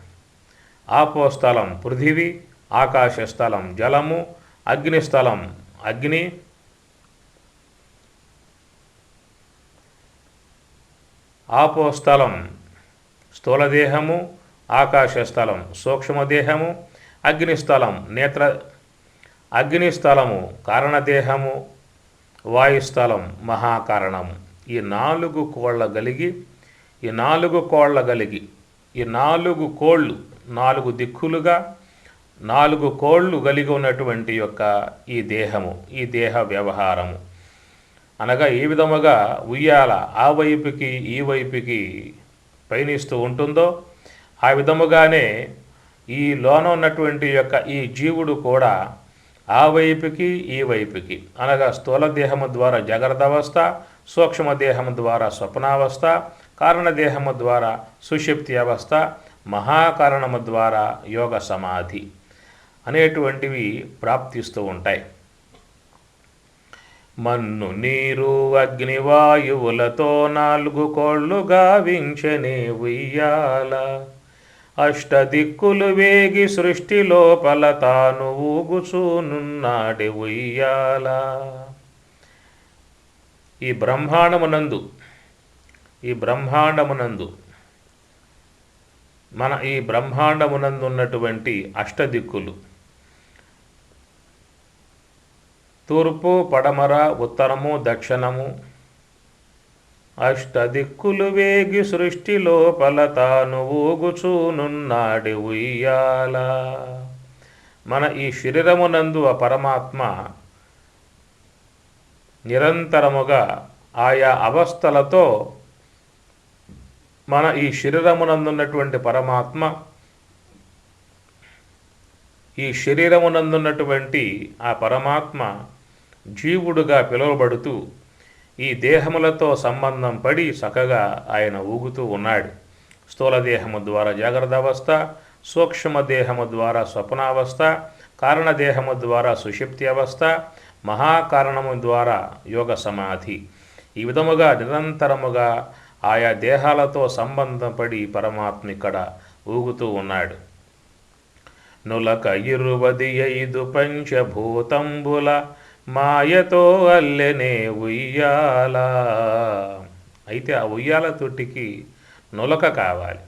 ఆపోస్థలం పృథివీ, ఆకాశస్థలం జలము, అగ్నిస్థలం అగ్ని, ఆపోస్థలం స్థూలదేహము, ఆకాశస్థలం సూక్ష్మదేహము, అగ్నిస్థలము కారణదేహము, వాయుస్థలం మహాకారణము. ఈ 4 కోళ్ళ కలిగి ఈ 4 కోళ్ళు 4 దిక్కులుగా 4 కోళ్ళు కలిగి ఉన్నటువంటి యొక్క ఈ దేహము, ఈ దేహ వ్యవహారము అనగా ఏ విధముగా ఉయ్యాల ఆ వైపుకి ఈ వైపుకి పయనిస్తూ ఉంటుందో ఆ విధముగానే ఈ లోన ఉన్నటువంటి యొక్క ఈ జీవుడు కూడా ఆ వైపుకి ఈ వైపుకి అనగా స్థూలదేహము ద్వారా జాగ్రత్త అవస్థ, సూక్ష్మదేహము ద్వారా స్వప్నావస్థ, కారణదేహము ద్వారా సుషుప్తి అవస్థ, మహాకారణము ద్వారా యోగ సమాధి అనేటువంటివి ప్రాప్తిస్తూ ఉంటాయి. మన్ను నీరు అగ్ని వాయువులతో 4 కోళ్ళు గావించనే ఉయ్యాల. అష్టదిక్కులు వేగి సృష్టి లోపల తాను ఊగుచూనున్నాడే ఉయ్యాల. ఈ బ్రహ్మాండమునందు మన ఈ బ్రహ్మాండమునందు ఉన్నటువంటి అష్టదిక్కులు తూర్పు, పడమర, ఉత్తరము, దక్షిణము, అష్టదిక్కులు వేగి సృష్టి లోపల తాను ఊగుచూనున్నాడు ఉయ్యాల. మన ఈ శరీరమునందు ఆ పరమాత్మ నిరంతరముగా ఆయా అవస్థలతో మన ఈ శరీరమునందున్నటువంటి పరమాత్మ ఈ శరీరమునందున్నటువంటి ఆ పరమాత్మ జీవుడుగా పిలువబడుతూ ఈ దేహములతో సంబంధం పడి చక్కగా ఆయన ఊగుతూ ఉన్నాడు. స్థూలదేహము ద్వారా జాగ్రత్త అవస్థ, సూక్ష్మదేహము ద్వారా స్వప్నావస్థ, కారణదేహము ద్వారా సుషుప్తి అవస్థ, మహాకారణము ద్వారా యోగ సమాధి. ఈ విధముగా నిరంతరముగా ఆయా దేహాలతో సంబంధం పడి పరమాత్మ ఇక్కడ ఊగుతూ ఉన్నాడు. నులక 25 పంచభూతంబుల మాయతో అల్లెనే ఉయ్యాల. అయితే ఆ ఉయ్యాల తొట్టికి నులక కావాలి.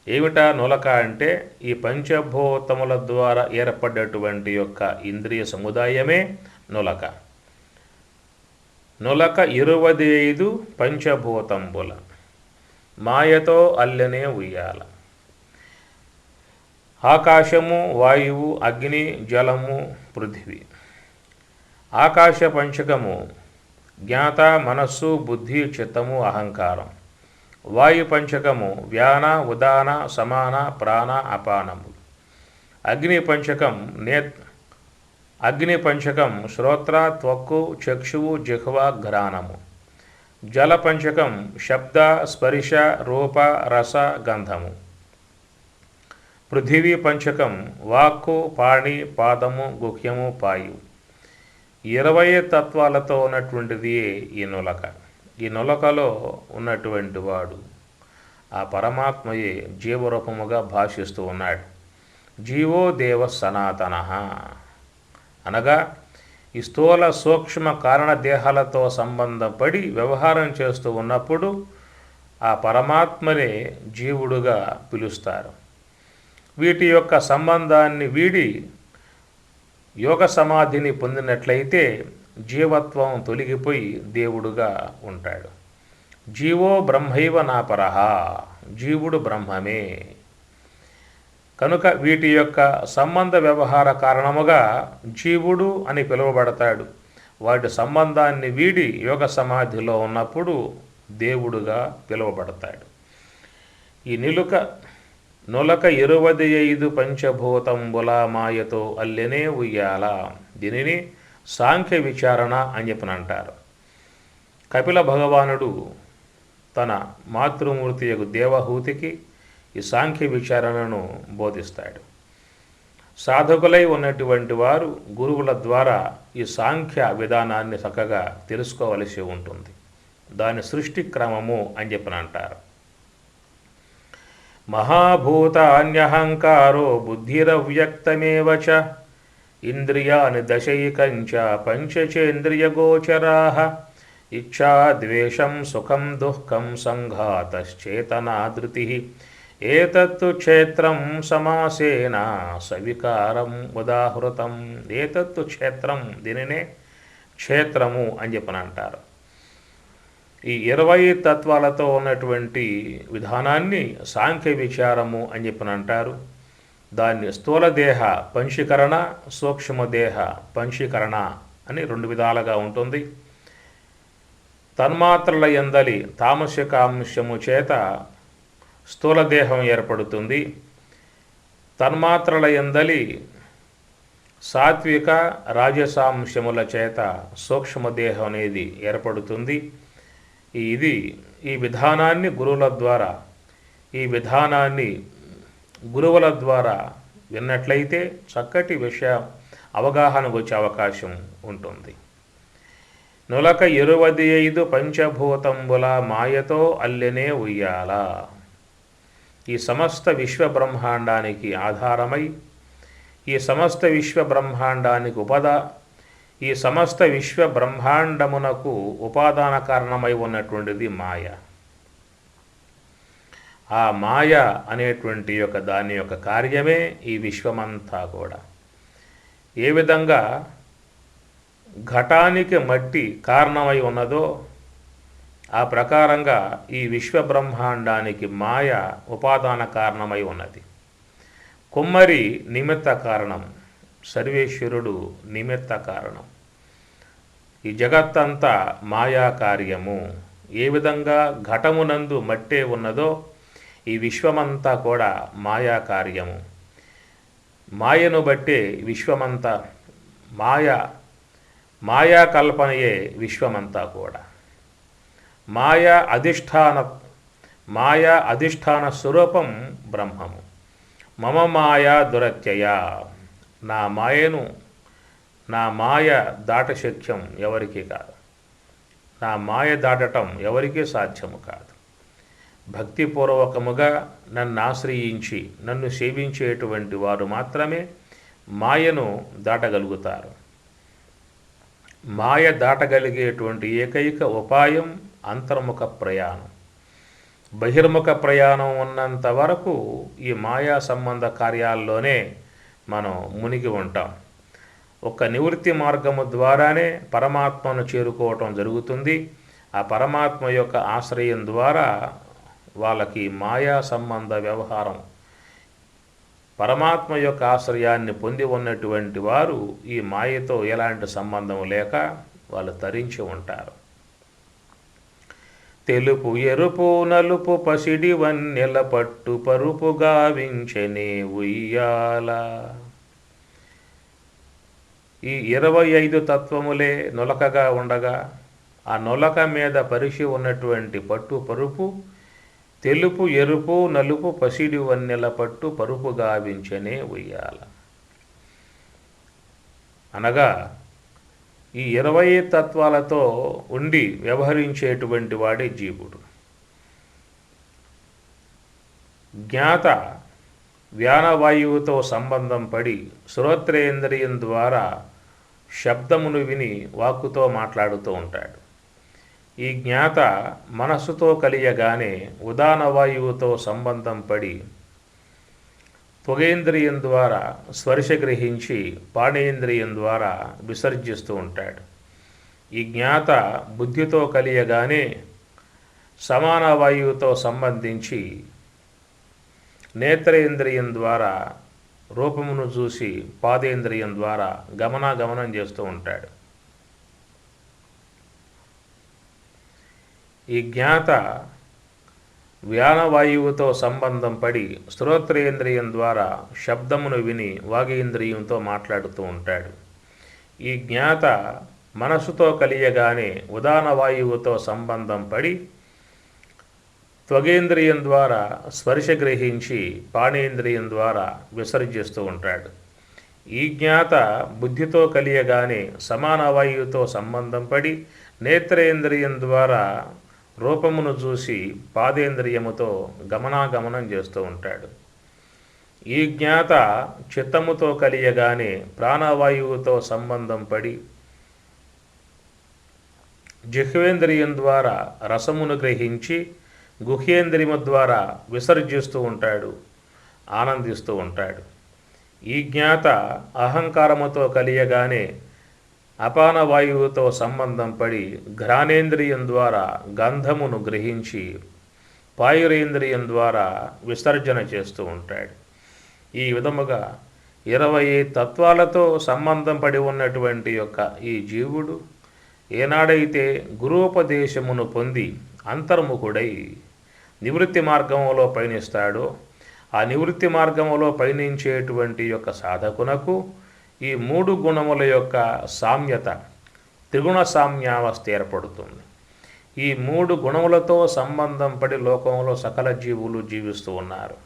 ఏమిటా నులక అంటే ఈ పంచభూతముల ద్వారా ఏర్పడ్డటువంటి యొక్క ఇంద్రియ సముదాయమే నులక. నులక 25 పంచభూతంబుల మాయతో అల్లెనే ఉయ్యాల. ఆకాశము, వాయువు, అగ్ని, జలము, పృథివీ. ఆకాశ పంచకము జ్ఞాత, మనస్సు, బుద్ధి, చిత్తము, అహంకారం. వాయు పంచకము వ్యాన, ఉదాన, సమాన, ప్రాణ, అపానము. అగ్ని పంచకం శ్రోత్ర, త్వక్కు, చక్షువు, జిహ్వ, ఘ్రాణము. జల పంచకం శబ్ద, స్పర్శ, రూప, రస, గంధము. పృథివీ పంచకం వాక్కు, పాణి, పాదము, గుహ్యము, పాయు. 20 తత్వాలతో ఉన్నటువంటిది ఈ నులక. ఈ నులకలో ఉన్నటువంటి వాడు ఆ పరమాత్మయే జీవరూపముగా భాషిస్తూ ఉన్నాడు. జీవో దేవ సనాతన అనగా ఈ స్థూల సూక్ష్మ కారణ దేహాలతో సంబంధపడి వ్యవహారం చేస్తూ ఉన్నప్పుడు ఆ పరమాత్మనే జీవుడుగా పిలుస్తారు. వీటి యొక్క సంబంధాన్ని వీడి యోగ సమాధిని పొందినట్లయితే జీవత్వం తొలగిపోయి దేవుడుగా ఉంటాడు. జీవో బ్రహ్మైవ నాపరహ, జీవుడు బ్రహ్మమే. కనుక వీటి యొక్క సంబంధ వ్యవహార కారణముగా జీవుడు అని పిలువబడతాడు. వాటి సంబంధాన్ని వీడి యోగ సమాధిలో ఉన్నప్పుడు దేవుడుగా పిలువబడతాడు. ఈ నులక 25 పంచభూతంబుల మాయతో అల్లెనే ఉయ్యాల. దీనిని సాంఖ్య విచారణ అని చెప్పనంటారు. కపిల భగవానుడు తన మాతృమూర్తి యొక్క దేవహూతికి ఈ సాంఖ్య విచారణను బోధిస్తాడు. సాధకులై ఉన్నటువంటి వారు గురువుల ద్వారా ఈ సాంఖ్య విధానాన్ని చక్కగా తెలుసుకోవలసి ఉంటుంది. దాని సృష్టి క్రమము అని చెప్పనంటారు. మహాభూతాన్యహంకారో బుద్ధిరవ్యక్తమేవ చ ఇంద్రియాని దశైకంచ పంచచేంద్రియగోచరాః ఇచ్ఛా, ద్వేషం, సుఖం, దుఃఖం, సంఘాతశ్చేతనా ధృతిః ఏతత్తు క్షేత్రం సమాసేన సవికారం ఉదాహృతం. ఏతత్తు క్షేత్రం, దీనినే క్షేత్రము అని చెప్పనంటారు. ఈ 20 తత్వాలతో ఉన్నటువంటి విధానాన్ని సాంఖ్య విచారము అని చెప్పనంటారు. దాన్ని స్థూలదేహ పంచీకరణ, సూక్ష్మదేహ పంచీకరణ అని 2 విధాలుగా ఉంటుంది. తన్మాత్రల యందలి తామసికాంశము చేత స్థూలదేహం ఏర్పడుతుంది. తన్మాత్రల యందలి సాత్విక రాజసాంశముల చేత సూక్ష్మదేహం అనేది ఏర్పడుతుంది. ఈ విధానాన్ని గురువుల ద్వారా విన్నట్లయితే చక్కటి విషయం అవగాహనకు వచ్చే అవకాశం ఉంటుంది. నులక 25 పంచభూతంబుల మాయతో అల్లెనే ఉయ్యాల. ఈ సమస్త విశ్వబ్రహ్మాండానికి ఆధారమై ఈ సమస్త విశ్వబ్రహ్మాండమునకు ఉపాదాన కారణమై ఉన్నటువంటిది మాయ. ఆ మాయ అనేటువంటి దాని యొక్క కార్యమే ఈ విశ్వమంతా కూడా. ఏ విధంగా ఘటానికి మట్టి కారణమై ఉన్నదో ఆ ప్రకారంగా ఈ విశ్వబ్రహ్మాండానికి మాయ ఉపాదాన కారణమై ఉన్నది. కుమ్మరి నిమిత్త కారణం, సర్వేశ్వరుడు నిమిత్త కారణం. ఈ జగత్తంతా మాయా కార్యము. ఏ విధంగా ఘటమునందు మట్టే ఉన్నదో ఈ విశ్వమంతా కూడా మాయా కార్యము. మాయను బట్టే విశ్వమంతా మాయా కల్పనయే విశ్వమంతా కూడా. మాయా అధిష్టాన స్వరూపం బ్రహ్మము. మమ మాయా దురత్యయ, నా మాయ దాటశక్యం ఎవరికీ కాదు. నా మాయ దాటటం ఎవరికీ సాధ్యము కాదు. భక్తిపూర్వకముగా నన్ను ఆశ్రయించి నన్ను సేవించేటువంటి వారు మాత్రమే మాయను దాటగలుగుతారు. మాయ దాటగలిగేటువంటి ఏకైక ఉపాయం అంతర్ముఖ ప్రయాణం. బహిర్ముఖ ప్రయాణం ఉన్నంత వరకు ఈ మాయా సంబంధ కార్యాల్లోనే మనం మునిగి ఉంటాం. ఒక నివృత్తి మార్గము ద్వారానే పరమాత్మను చేరుకోవటం జరుగుతుంది. ఆ పరమాత్మ యొక్క ఆశ్రయం ద్వారా వాళ్ళకి మాయా సంబంధ వ్యవహారం పరమాత్మ యొక్క ఆశ్రయాన్ని పొంది ఉన్నటువంటి వారు ఈ మాయతో ఎలాంటి సంబంధం లేక వాళ్ళు తరించి ఉంటారు. తెలుపు ఎరుపు నలుపు పసిడి వన్నెల పట్టు పరుపు గావించెనే ఉయ్యాల. ఈ 25 తత్వములే నొలకగా ఉండగా ఆ నొలక మీద పరిచి ఉన్నటువంటి పట్టు పరుపు తెలుపు ఎరుపు నలుపు పసిడి వన్నెల పట్టు పరుపు గావించనే ఉయ్యాల. అనగా ఈ 20 తత్వాలతో ఉండి వ్యవహరించేటువంటి వాడే జీవుడు. జ్ఞాత వ్యానవాయువుతో సంబంధం పడి శ్రోత్రేంద్రియం ద్వారా శబ్దమును విని వాక్కుతో మాట్లాడుతూ ఉంటాడు. ఈ జ్ఞాత మనస్సుతో కలియగానే ఉదానవాయువుతో సంబంధం పడి త్వగేంద్రియం ద్వారా స్పర్శ గ్రహించి పాణేంద్రియం ద్వారా విసర్జిస్తూ ఉంటాడు. ఈ జ్ఞాత బుద్ధితో కలియగానే సమాన వాయువుతో సంబంధించి నేత్రేంద్రియం ద్వారా రూపమును చూసి పాదేంద్రియం ద్వారా గమనాగమనం చేస్తూ ఉంటాడు. ఈ జ్ఞాత వ్యానవాయువుతో సంబంధం పడి శ్రోత్రేంద్రియం ద్వారా శబ్దమును విని వాగేంద్రియంతో మాట్లాడుతూ ఉంటాడు. ఈ జ్ఞాత మనసుతో కలియగానే ఉదానవాయువుతో సంబంధం పడి త్వగేంద్రియం ద్వారా స్పర్శ గ్రహించి పాణేంద్రియం ద్వారా విసర్జిస్తూ ఉంటాడు. ఈ జ్ఞాత బుద్ధితో కలియగానే సమాన వాయువుతో సంబంధం పడి నేత్రేంద్రియం ద్వారా రూపమును చూసి పాదేంద్రియముతో గమనాగమనం చేస్తూ ఉంటాడు. ఈ జ్ఞాత చిత్తముతో కలియగానే ప్రాణవాయువుతో సంబంధం పడి జిహ్వేంద్రియం ద్వారా రసమును గ్రహించి గుహ్యేంద్రియము ద్వారా విసర్జిస్తూ ఉంటాడు, ఆనందిస్తూ ఉంటాడు. ఈ జ్ఞాత అహంకారముతో కలియగానే అపానవాయువుతో సంబంధం పడి ఘ్రాణేంద్రియం ద్వారా గంధమును గ్రహించి పాయురేంద్రియం ద్వారా విసర్జన చేస్తూ ఉంటాడు. ఈ విధముగా 20 తత్వాలతో సంబంధం పడి ఉన్నటువంటి యొక్క ఈ జీవుడు ఏనాడైతే గురూపదేశమును పొంది అంతర్ముఖుడై నివృత్తి మార్గములో పయనిస్తాడో ఆ నివృత్తి మార్గములో పయనించేటువంటి యొక్క సాధకునకు ఈ 3 గుణముల యొక్క సామ్యత త్రిగుణ సామ్యావస్థ ఏర్పడుతుంది. ఈ 3 గుణములతో సంబంధం పడి లోకంలో సకల జీవులు జీవిస్తూ ఉన్నారు.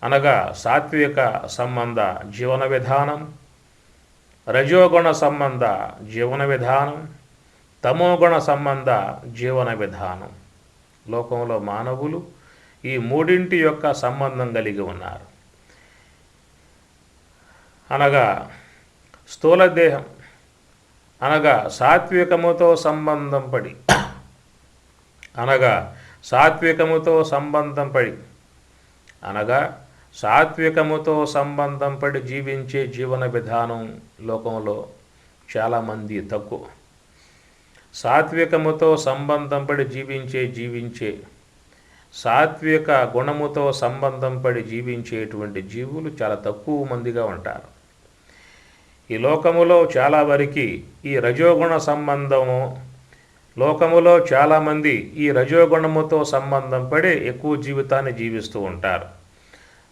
అనగా సాత్విక సంబంధ జీవన విధానం, రజోగుణ సంబంధ జీవన విధానం, తమోగుణ సంబంధ జీవన విధానం. లోకంలో మానవులు ఈ 3 యొక్క సంబంధం కలిగి ఉన్నారు. అనగా స్థూలదేహం అనగా సాత్వికముతో సంబంధం పడి జీవించే జీవన విధానం లోకంలో చాలామంది తక్కువ. సాత్వికముతో సంబంధం పడి జీవించే సాత్విక గుణముతో సంబంధం పడి జీవించేటువంటి జీవులు చాలా తక్కువ మందిగా ఉంటారు. ఈ లోకములో చాలా వరకు ఈ రజోగుణ సంబంధము లోకములో చాలామంది ఈ రజోగుణముతో సంబంధం పడి ఎక్కువ జీవితాన్ని జీవిస్తూ ఉంటారు.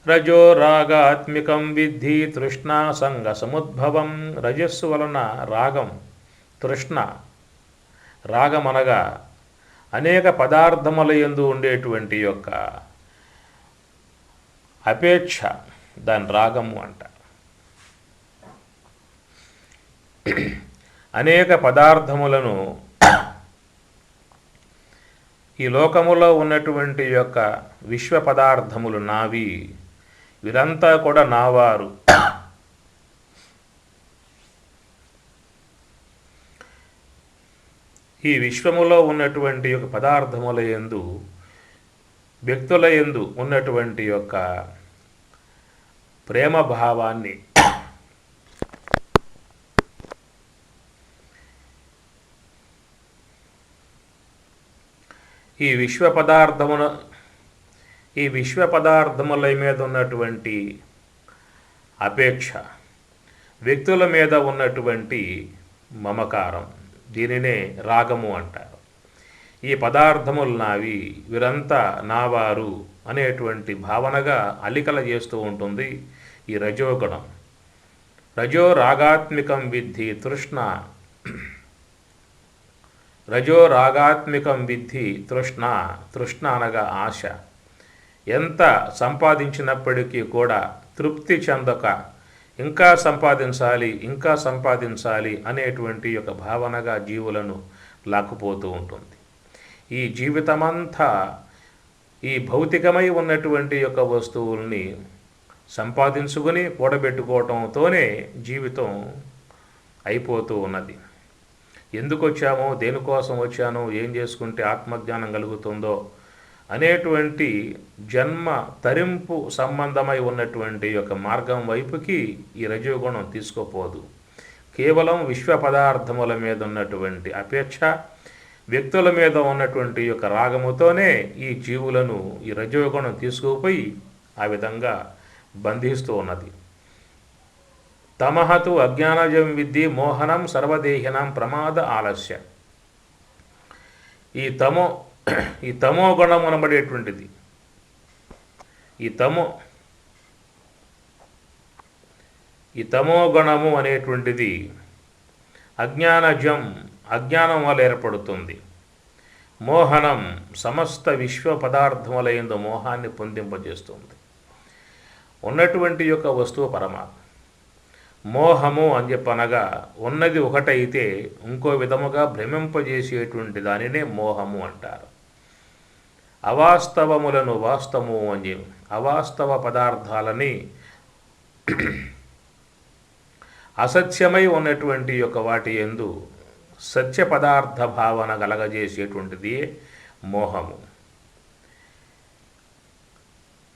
రజో రాగాత్మికం విద్ధి తృష్ణా సంగ సముద్భవం. రజస్సు వలన రాగం, తృష్ణ. రాగం అనగా అనేక పదార్థముల యందు ఉండేటువంటి యొక్క అపేక్ష, దాని రాగము అంట. అనేక పదార్థములను ఈ లోకములో ఉన్నటువంటి యొక్క విశ్వ పదార్థములు నావి, వీరంతా కూడా నావారు. ఈ విశ్వములో ఉన్నటువంటి యొక్క పదార్థముల యందు వ్యక్తుల యందు ఉన్నటువంటి యొక్క ప్రేమ భావాన్ని ఈ విశ్వ పదార్థముల మీద ఉన్నటువంటి అపేక్ష, వ్యక్తుల మీద ఉన్నటువంటి మమకారం, దీనినే రాగము అంటారు. ఈ పదార్థములు నావి, వీరంతా నావారు అనేటువంటి భావనగా అల్లికల చేస్తూ ఉంటుంది ఈ రజోగుణం. రజో రాగాత్మికం విద్ధి తృష్ణ, రజో రాగాత్మికం విద్ధి తృష్ణ, తృష్ణ అనగా ఆశ. ఎంత సంపాదించినప్పటికీ కూడా తృప్తి చెందక ఇంకా సంపాదించాలి ఇంకా సంపాదించాలి అనేటువంటి ఒక భావనగా జీవులను లాక్కుపోతూ ఉంటుంది. ఈ జీవితమంతా ఈ భౌతికమై ఉన్నటువంటి యొక్క వస్తువుల్ని సంపాదించుకొని కూడబెట్టుకోవటంతోనే జీవితం అయిపోతూ ఉన్నది. ఎందుకు వచ్చామో, దేనికోసం వచ్చానో, ఏం చేసుకుంటే ఆత్మజ్ఞానం కలుగుతుందో అనేటువంటి జన్మ తరింపు సంబంధమై ఉన్నటువంటి యొక్క మార్గం వైపుకి ఈ రజోగుణం తీసుకుపోదు. కేవలం విశ్వ పదార్థముల మీద ఉన్నటువంటి అపేక్ష, వ్యక్తుల మీద ఉన్నటువంటి యొక్క రాగముతోనే ఈ జీవులను ఈ రజోగుణం తీసుకుపోయి ఆ విధంగా బంధిస్తూ ఉన్నది. తమహతు అజ్ఞానజం విద్ధి మోహనం సర్వదేహినం ప్రమాద ఆలస్య. ఈ తమో గుణం అనబడేటువంటిది, ఈ తమో గుణము అనేటువంటిది అజ్ఞానజం, అజ్ఞానం వల్ల ఏర్పడుతుంది. మోహనం సమస్త విశ్వ పదార్థములయందు మోహాన్ని పొందింపజేస్తుంది. ఉన్నటువంటి యొక్క వస్తువు పరమాత్మ. మోహము అని చెప్పనగా ఉన్నది ఒకటైతే ఇంకో విధముగా భ్రమింపజేసేటువంటి దానినే మోహము అంటారు. అవాస్తవములను వాస్తవము అని, అవాస్తవ పదార్థాలని అసత్యమై ఉన్నటువంటి యొక్క వాటి యందు సత్య పదార్థ భావన కలగజేసేటువంటిది మోహము.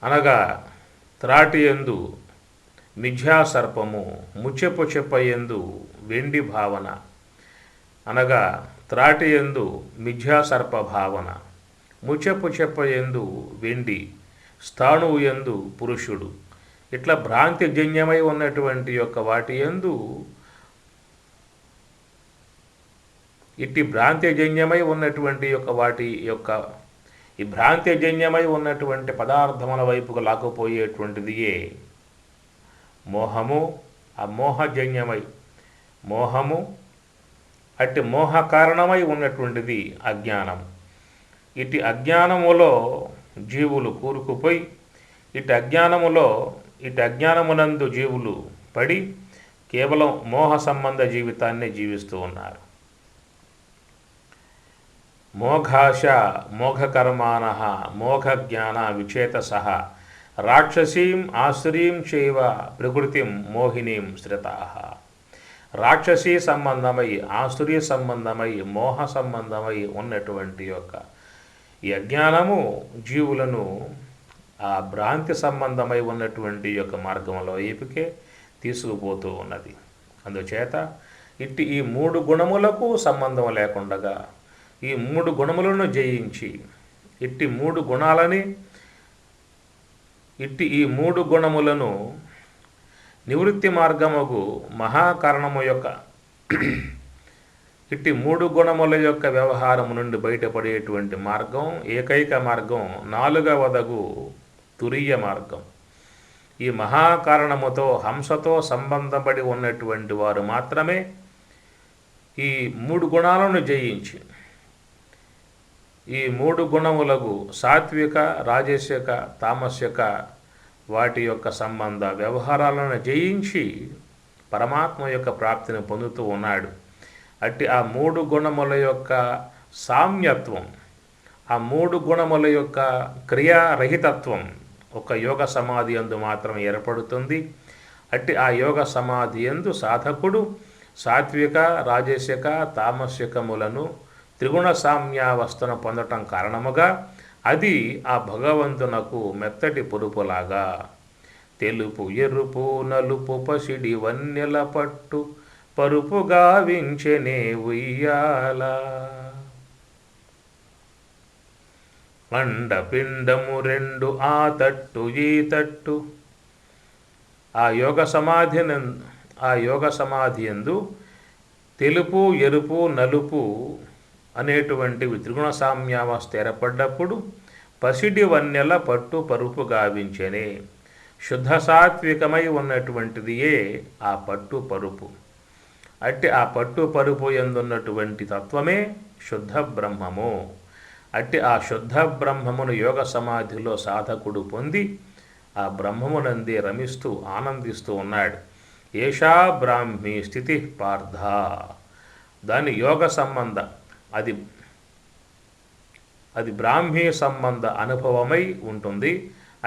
అనగా త్రాటి యందు మిథ్యాసర్పము, ముచ్చెపు చెప్పయందు వెండి భావన. అనగా త్రాటి యందు మిథ్యాసర్ప భావన, ముచ్చెపు చెప్పయందు వెండి, స్థాణువు యందు పురుషుడు. ఇట్లా భ్రాంతిజన్యమై ఉన్నటువంటి యొక్క వాటి యందు, ఇట్టి భ్రాంతిజన్యమై ఉన్నటువంటి యొక్క వాటి యొక్క ఈ భ్రాంతిజన్యమై ఉన్నటువంటి పదార్థముల వైపుకు లాక్కుపోయేటువంటిదియే మోహము. ఆ మోహజన్యమై మోహము, అట్టి మోహ కారణమై ఉన్నటువంటిది అజ్ఞానం. ఇటు అజ్ఞానములో జీవులు కూరుకుపోయి ఇటు అజ్ఞానమునందు జీవులు పడి కేవలం మోహ సంబంధ జీవితాన్ని జీవిస్తూ ఉన్నారు. మోఘాశ మోఘకర్మాణః మోఘజ్ఞాన విచేతసః రాక్షసీం ఆసురీం చైవ ప్రకృతిం మోహినీం శ్రితాః. రాక్షసీ సంబంధమై, ఆసురీ సంబంధమై, మోహ సంబంధమై ఉన్నటువంటి యొక్క ఈ అజ్ఞానము జీవులను ఆ భ్రాంతి సంబంధమై ఉన్నటువంటి యొక్క మార్గంలో వైపుకే తీసుకుపోతూ ఉన్నది. అందుచేత ఇట్టి ఈ మూడు గుణములకు సంబంధం లేకుండగా ఈ మూడు గుణములను జయించి ఇట్టి ఈ మూడు గుణములను నివృత్తి మార్గముకు మహాకారణము యొక్క ఇట్టి మూడు గుణముల యొక్క వ్యవహారము నుండి బయటపడేటువంటి మార్గం, ఏకైక మార్గం, నాలుగవదగు తురీయ మార్గం. ఈ మహాకారణముతో హంసతో సంబంధపడి ఉన్నటువంటి వారు మాత్రమే ఈ మూడు గుణాలను జయించి ఈ మూడు గుణములకు సాత్విక, రాజసిక, తామసిక వాటి యొక్క సంబంధ వ్యవహారాలను జయించి పరమాత్మ యొక్క ప్రాప్తిని పొందుతూ ఉన్నాడు. అట్టి ఆ మూడు గుణముల యొక్క సామ్యత్వం, ఆ మూడు గుణముల యొక్క క్రియారహితత్వం ఒక యోగ సమాధి యందు మాత్రం ఏర్పడుతుంది. అట్టి ఆ యోగ సమాధి యందు సాధకుడు సాత్విక, రాజసిక, తామసికములను త్రిగుణ సామ్యావస్థను పొందటం కారణముగా అది ఆ భగవంతునకు మెత్తటి పొరుపులాగా తెలుపు, ఎరుపు, నలుపు, పసిడి వన్నెల పట్టు పరుపుగా వించెనే ఉయ్యాల. అండపిండము రెండు ఆ తట్టు ఈ తట్టు, ఆ యోగ సమాధి ఆ యోగ సమాధి యందు తెలుపు, ఎరుపు, నలుపు అనేటువంటివి త్రిగుణ సామ్యావస్థ ఏర్పడ్డప్పుడు పసిడి వన్నెల పట్టు పరుపు గావించెనే. శుద్ధ సాత్వికమై ఉన్నటువంటిదియే ఆ పట్టు పరుపు. అట్టి ఆ పట్టు పరుపు ఎందున్నటువంటి తత్వమే శుద్ధ బ్రహ్మము. అట్టి ఆ శుద్ధ బ్రహ్మమును యోగ సమాధిలో సాధకుడు పొంది ఆ బ్రహ్మమునందే రమిస్తూ ఆనందిస్తూ ఉన్నాడు. ఏషా బ్రాహ్మీ స్థితి పార్థ. దాని యోగ సంబంధ అది అది బ్రాహ్మీ సంబంధ అనుభవమై ఉంటుంది.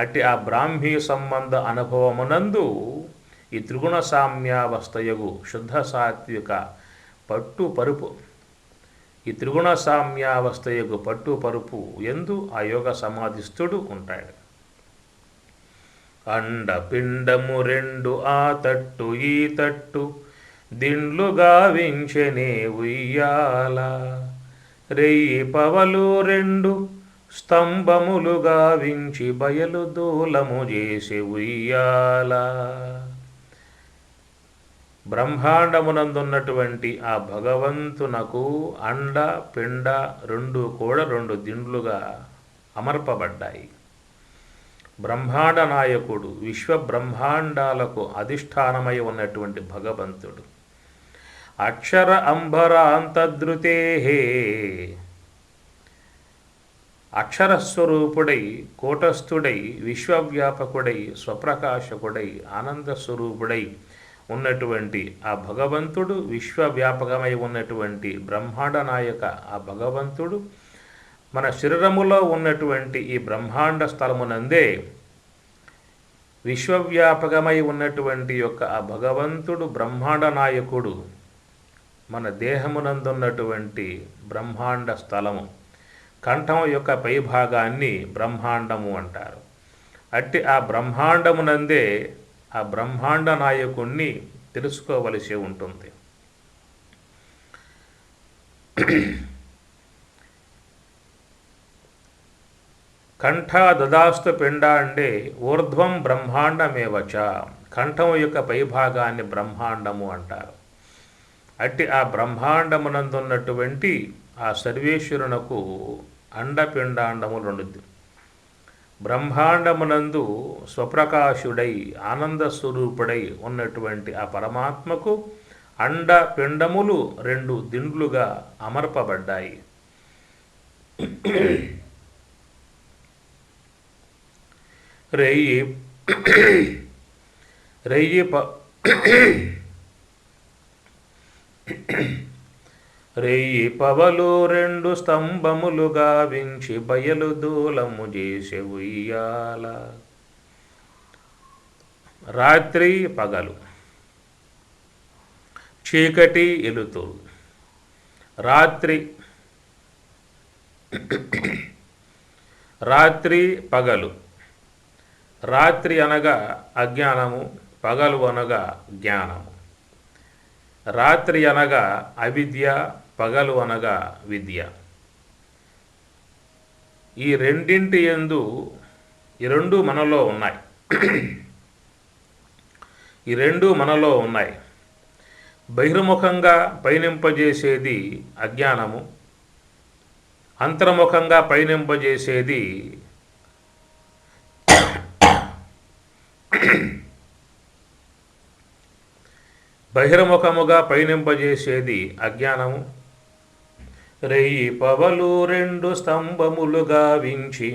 అట్టి ఆ బ్రాహ్మీ సంబంధ అనుభవమునందు ఈ త్రిగుణ సామ్యావస్థయగు శుద్ధ సాత్విక పట్టు పరుపు ఈ త్రిగుణ సామ్యావస్థయగు పట్టు పరుపు ఎందు ఆ యోగ సమాధిస్థుడు ఉంటాడు. అండ పిండము రెండు ఆ తట్టు ఈ తట్టు దిండ్లుగా వించెనే ఉయ్యాల. రెయ్యి పవలు రెండు స్తంభములుగా వించి బయలు దూలము చేసి ఉయ్యాల. బ్రహ్మాండమునందున్నటువంటి ఆ భగవంతునకు అండ పిండ రెండు కూడా రెండు దిండ్లుగా అమర్పబడ్డాయి. బ్రహ్మాండ నాయకుడు, విశ్వ బ్రహ్మాండాలకు అధిష్టానమై ఉన్నటువంటి భగవంతుడు అక్షర అంబరాంతద్రుతే అక్షరస్వరూపుడై, కూటస్థుడై, విశ్వవ్యాపకుడై, స్వప్రకాశకుడై, ఆనందస్వరూపుడై ఉన్నటువంటి ఆ భగవంతుడు, విశ్వవ్యాపకమై ఉన్నటువంటి బ్రహ్మాండ నాయక ఆ భగవంతుడు మన శరీరములో ఉన్నటువంటి ఈ బ్రహ్మాండ స్థలమునందే విశ్వవ్యాపకమై ఉన్నటువంటి యొక్క ఆ భగవంతుడు బ్రహ్మాండ నాయకుడు మన దేహమునందున్నటువంటి బ్రహ్మాండ స్థలము కంఠం యొక్క పైభాగాన్ని బ్రహ్మాండము అంటారు. అట్టి ఆ బ్రహ్మాండమునందే ఆ బ్రహ్మాండ నాయకుణ్ణి తెలుసుకోవలసి ఉంటుంది. కంఠ దదాస్తు పిండ అంటే ఊర్ధ్వం బ్రహ్మాండమేవచ. కంఠం యొక్క పైభాగాన్ని బ్రహ్మాండము అంటారు. అట్టి ఆ బ్రహ్మాండమునందున్నటువంటి ఆ సర్వేశ్వరునకు అండపిండాండము రెండు. బ్రహ్మాండమునందు స్వప్రకాశుడై ఆనందస్వరూపుడై ఉన్నటువంటి ఆ పరమాత్మకు అండ పిండములు రెండు దిండ్లుగా అమర్పబడ్డాయి. రెయ్యి పవలు రెండు స్తంభములుగా వించి బయలు దూలము చేసే ఉయ్యాల. రాత్రి పగలు, చీకటి ఎలుతురు. రాత్రి పగలు. రాత్రి అనగా అజ్ఞానము, పగలు అనగా జ్ఞానము. రాత్రి అనగా అవిద్య, పగలు అనగా విద్య. ఈ రెండింటి యందు ఈ రెండు మనలో ఉన్నాయి. బహిర్ముఖంగా పయనింపజేసేది అజ్ఞానము, అంతర్ముఖంగా పయనింపజేసేది బహిర్ముఖముగా పయనింపజేసేది అజ్ఞానము. రెయ్యి పవలు రెండు స్తంభములుగా వించి,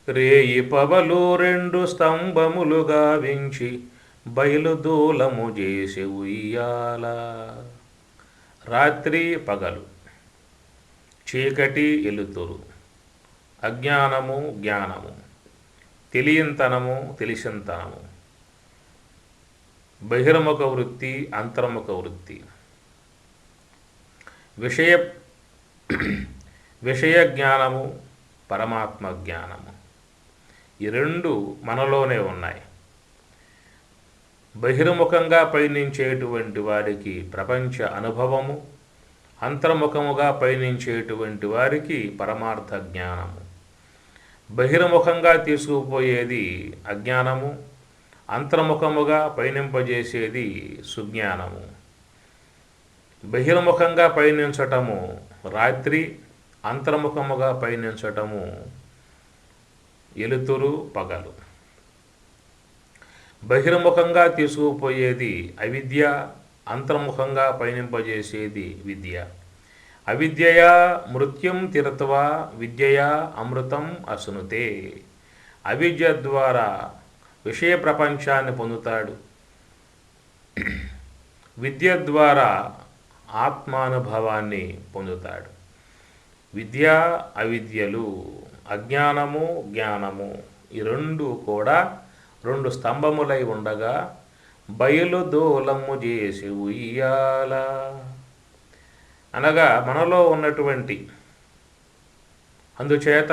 రేయి పవలు రెండు స్తంభములుగా వించి బయలు దూలము చేసే ఉయ్యాల. రాత్రి పగలు, చీకటి ఎలుతురు, అజ్ఞానము జ్ఞానము, తెలియంతనము తెలిసింతనము, బహిర్ముఖ వృత్తి అంతర్ముఖ వృత్తి, విషయ జ్ఞానము పరమాత్మ జ్ఞానము. ఈ రెండు మనలోనే ఉన్నాయి. బహిర్ముఖంగా పయనించేటువంటి వారికి ప్రపంచ అనుభవము, అంతర్ముఖముగా పయనించేటువంటి వారికి పరమార్థ జ్ఞానము. బహిర్ముఖంగా తీసుకుపోయేది అజ్ఞానము, అంతర్ముఖముగా పయనింపజేసేది సుజ్ఞానము. బహిర్ముఖంగా పయనించటము రాత్రి, అంతర్ముఖముగా పయనించటము ఎలుతురు పగలు. బహిర్ముఖంగా తీసుకుపోయేది అవిద్య, అంతర్ముఖంగా పయనింపజేసేది విద్య. అవిద్యయా మృత్యుం తీరత్వా విద్యయా అమృతం అసునుతే. అవిద్య ద్వారా విషయ ప్రపంచాన్ని పొందుతాడు, విద్య ద్వారా ఆత్మానుభవాన్ని పొందుతాడు. విద్య అవిద్యలు, అజ్ఞానము జ్ఞానము, ఈ రెండు కూడా రెండు స్తంభములై ఉండగా బయలు దూలము చేసి ఉయ్యాల. అనగా మనలో ఉన్నటువంటి, అందుచేత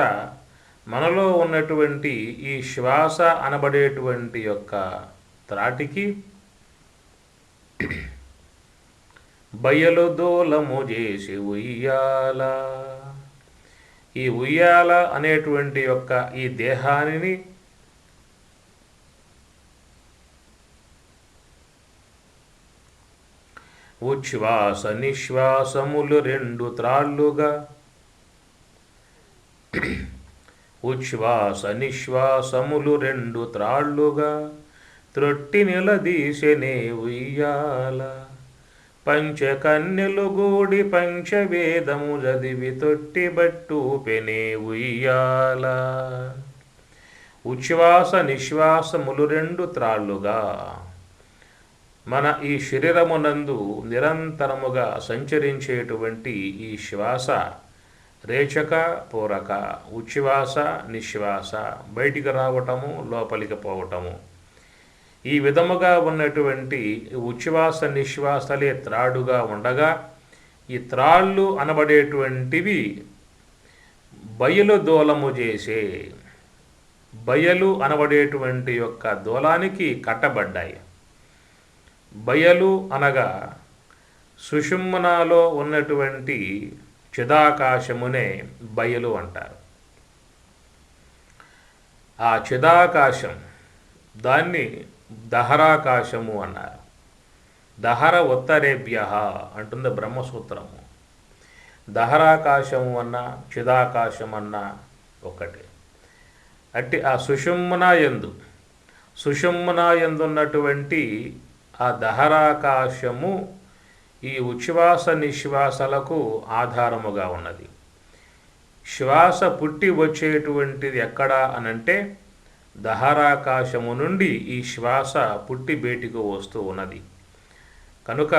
మనలో ఉన్నటువంటి ఈ శ్వాస అనబడేటువంటి యొక్క త్రాటికి బయలు దూలము చేసి ఉయ్యాల. ఈ ఉయ్యాల అనేటువంటి యొక్క ఈ దేహాన్ని ఉచ్ఛ్వాస నిశ్వాసములు రెండు త్రాళ్ళుగా, ఉచ్ఛ్వాస నిశ్వాసములు రెండు త్రాళ్ళుగా త్రొట్టి నిలదీసెనే ఉయ్యాల. పంచకన్యలు గూడి పంచవేదము చదివి తొట్టి బట్టు పెనే ఉయ్యాల. ఉచ్ఛ్వాస నిశ్వాసములు రెండు త్రాళ్ళుగా మన ఈ శరీరమునందు నిరంతరముగా సంచరించేటువంటి ఈ శ్వాస రేచక పూరక, ఉచ్ఛ్వాస నిశ్వాస, బయటికి రావటము లోపలికి పోవటము, ఈ విధముగా ఉన్నటువంటి ఉచ్ఛ్వాస నిశ్వాసలే త్రాడుగా ఉండగా, ఈ త్రాళ్ళు అనబడేటువంటివి బయలు దూలము చేసే, బయలు అనబడేటువంటి యొక్క దూలానికి కట్టబడ్డాయి. బయలు అనగా సుషుమ్నాలో ఉన్నటువంటి చిదాకాశమునే బయలు అంటారు. ఆ చిదాకాశం, దాన్ని దహరాకాశము అన్నారు. దహర ఉత్తరేభ్య అంటుంది బ్రహ్మసూత్రము. దహరాకాశము అన్నా చిదాకాశం అన్నా ఒకటి. అట్టి ఆ సుషుమ్నా యందున్నటువంటి ఆ దహరాకాశము ఈ ఉచ్ఛ్వాస నిశ్వాసలకు ఆధారముగా ఉన్నది. శ్వాస పుట్టి వచ్చేటువంటిది ఎక్కడా అనంటే దహరాకాశము నుండి ఈ శ్వాస పుట్టి బయటికి వస్తూ ఉన్నది. కనుక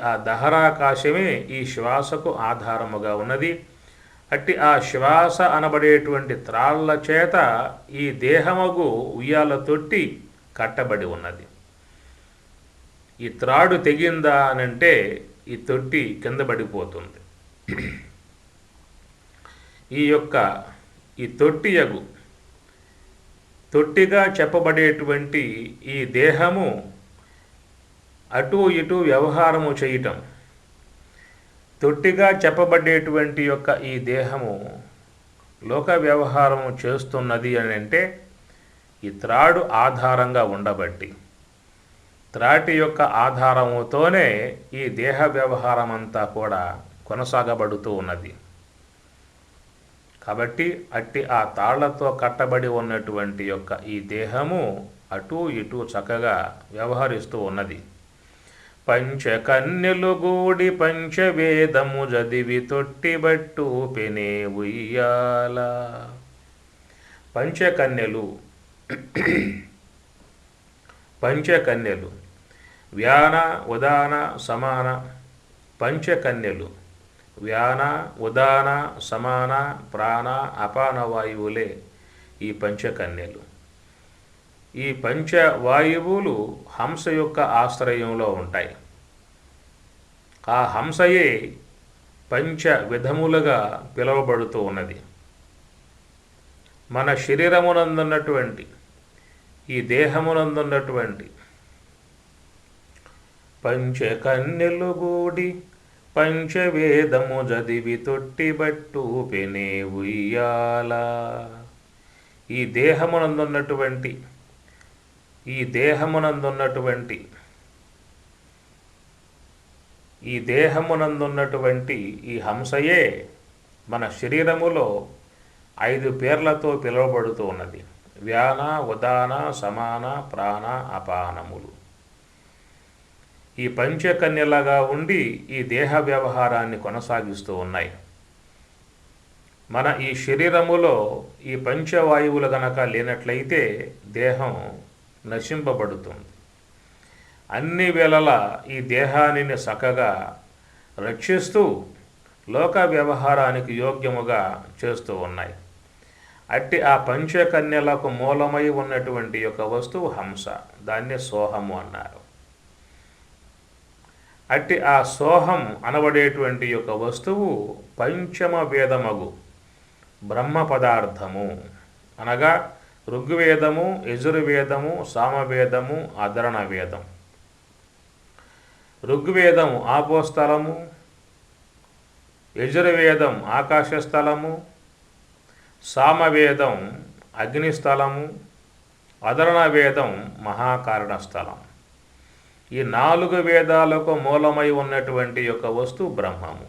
ఆ దహరాకాశమే ఈ శ్వాసకు ఆధారముగా ఉన్నది. అట్టి ఆ శ్వాస అనబడేటువంటి త్రాళ్ళ చేత ఈ దేహముగు ఉయ్యాల తొట్టి కట్టబడి ఉన్నది. ఈ త్రాడు తెగిందా అనంటే ఈ తొట్టి కింద పడిపోతుంది. ఈ తొట్టియగు, తొట్టిగా చెప్పబడేటువంటి ఈ దేహము అటు ఇటు వ్యవహారము చేయటం, తొట్టిగా చెప్పబడేటువంటి యొక్క ఈ దేహము లోక వ్యవహారము చేస్తున్నది అని అంటే ఈ త్రాడు ఆధారంగా ఉండబట్టి, త్రాటి యొక్క ఆధారముతోనే ఈ దేహ వ్యవహారం అంతా కూడా కొనసాగబడుతూ ఉన్నది. కాబట్టి అట్టి ఆ తాళ్లతో కట్టబడి ఉన్నటువంటి యొక్క ఈ దేహము అటు ఇటు చక్కగా వ్యవహరిస్తూ ఉన్నది. పంచకన్యలు గూడి పంచవేదము చదివి తొట్టిబట్టు పెనే ఉయ్యాల. పంచకన్యలు వ్యాన ఉదాన సమాన. పంచకన్యలు వ్యాన ఉదాన సమాన ప్రాణ అపానవాయువులే ఈ పంచకన్యలు. ఈ పంచవాయువులు హంస యొక్క ఆశ్రయంలో ఉంటాయి. ఆ హంసయే పంచ విధములుగా పిలువబడుతూ ఉన్నది. మన శరీరమునందున్నటువంటి, ఈ దేహమునందున్నటువంటి పంచకన్యలు గూడి పంచవేదము చదివి తొట్టిబట్టు పెనే ఉయ్యాల. ఈ దేహమునందున్నటువంటి ఈ దేహమునందున్నటువంటి ఈ దేహమునందున్నటువంటి ఈ హంసయే మన శరీరములో 5 పేర్లతో పిలువబడుతూ ఉన్నది. వ్యాన, ఉదాన, సమాన, ప్రాణ, అపానములు. ఈ పంచకన్యలుగా ఉండి ఈ దేహ వ్యవహారాన్ని కొనసాగిస్తూ ఉన్నాయి. మన ఈ శరీరములో ఈ పంచవాయువులు గనక లేనట్లయితే దేహం నశింపబడుతుంది. అన్ని వేళలా ఈ దేహాన్ని చక్కగా రక్షిస్తూ లోక వ్యవహారానికి యోగ్యముగా చేస్తూ ఉన్నాయి. అట్టి ఆ పంచకన్యలకు మూలమై ఉన్నటువంటి యొక్క వస్తువు హంస. దాన్ని సోహము అన్నారు. అట్టి ఆ సోహం అనబడేటువంటి యొక్క వస్తువు పంచమ వేదమగు బ్రహ్మ పదార్థము అనగా ఋగ్వేదము, యజుర్వేదము, సామవేదము, అధర్ణ వేదం. ఋగ్వేదం ఆపోస్థలము, యజుర్వేదం ఆకాశస్థలము, సామవేదం అగ్నిస్థలము, అధర్ణ వేదం మహాకారణ స్థలం. ఈ 4 వేదాలకు మూలమై ఉన్నటువంటి యొక్క వస్తువు బ్రహ్మము.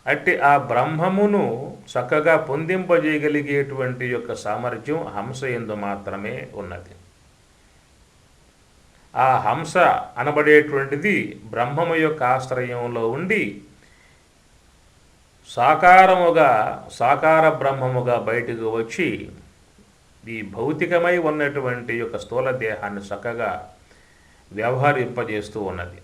అట్టి ఆ బ్రహ్మమును చక్కగా పొందింపజేయగలిగేటువంటి యొక్క సామర్థ్యం హంస యందు మాత్రమే ఉన్నది. ఆ హంస అనబడేటువంటిది బ్రహ్మము యొక్క ఆశ్రయంలో ఉండి సాకార బ్రహ్మముగా బయటకు వచ్చి ఈ భౌతికమై ఉన్నటువంటి యొక్క స్థూల దేహాన్ని చక్కగా వ్యవహరింపజేస్తూ ఉన్నది.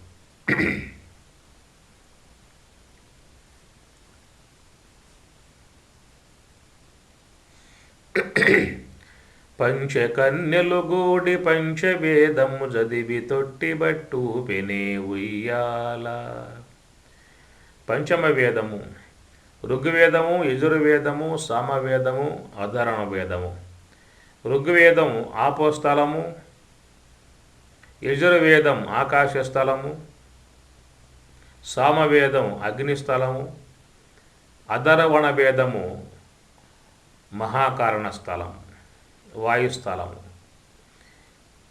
పంచకన్యలు గూడి పంచవేదము చదివి తొట్టిబట్టు పెనే ఉయ్యాల. పంచమ వేదము ఋగ్వేదము, యజుర్వేదము, సామవేదము, అధర్ణ వేదము. ఋగ్వేదం ఆపోస్థలము, యజుర్వేదం ఆకాశస్థలము, సామవేదం అగ్నిస్థలము, అధర్వణ వేదము మహాకారణ స్థలం, వాయుస్థలము.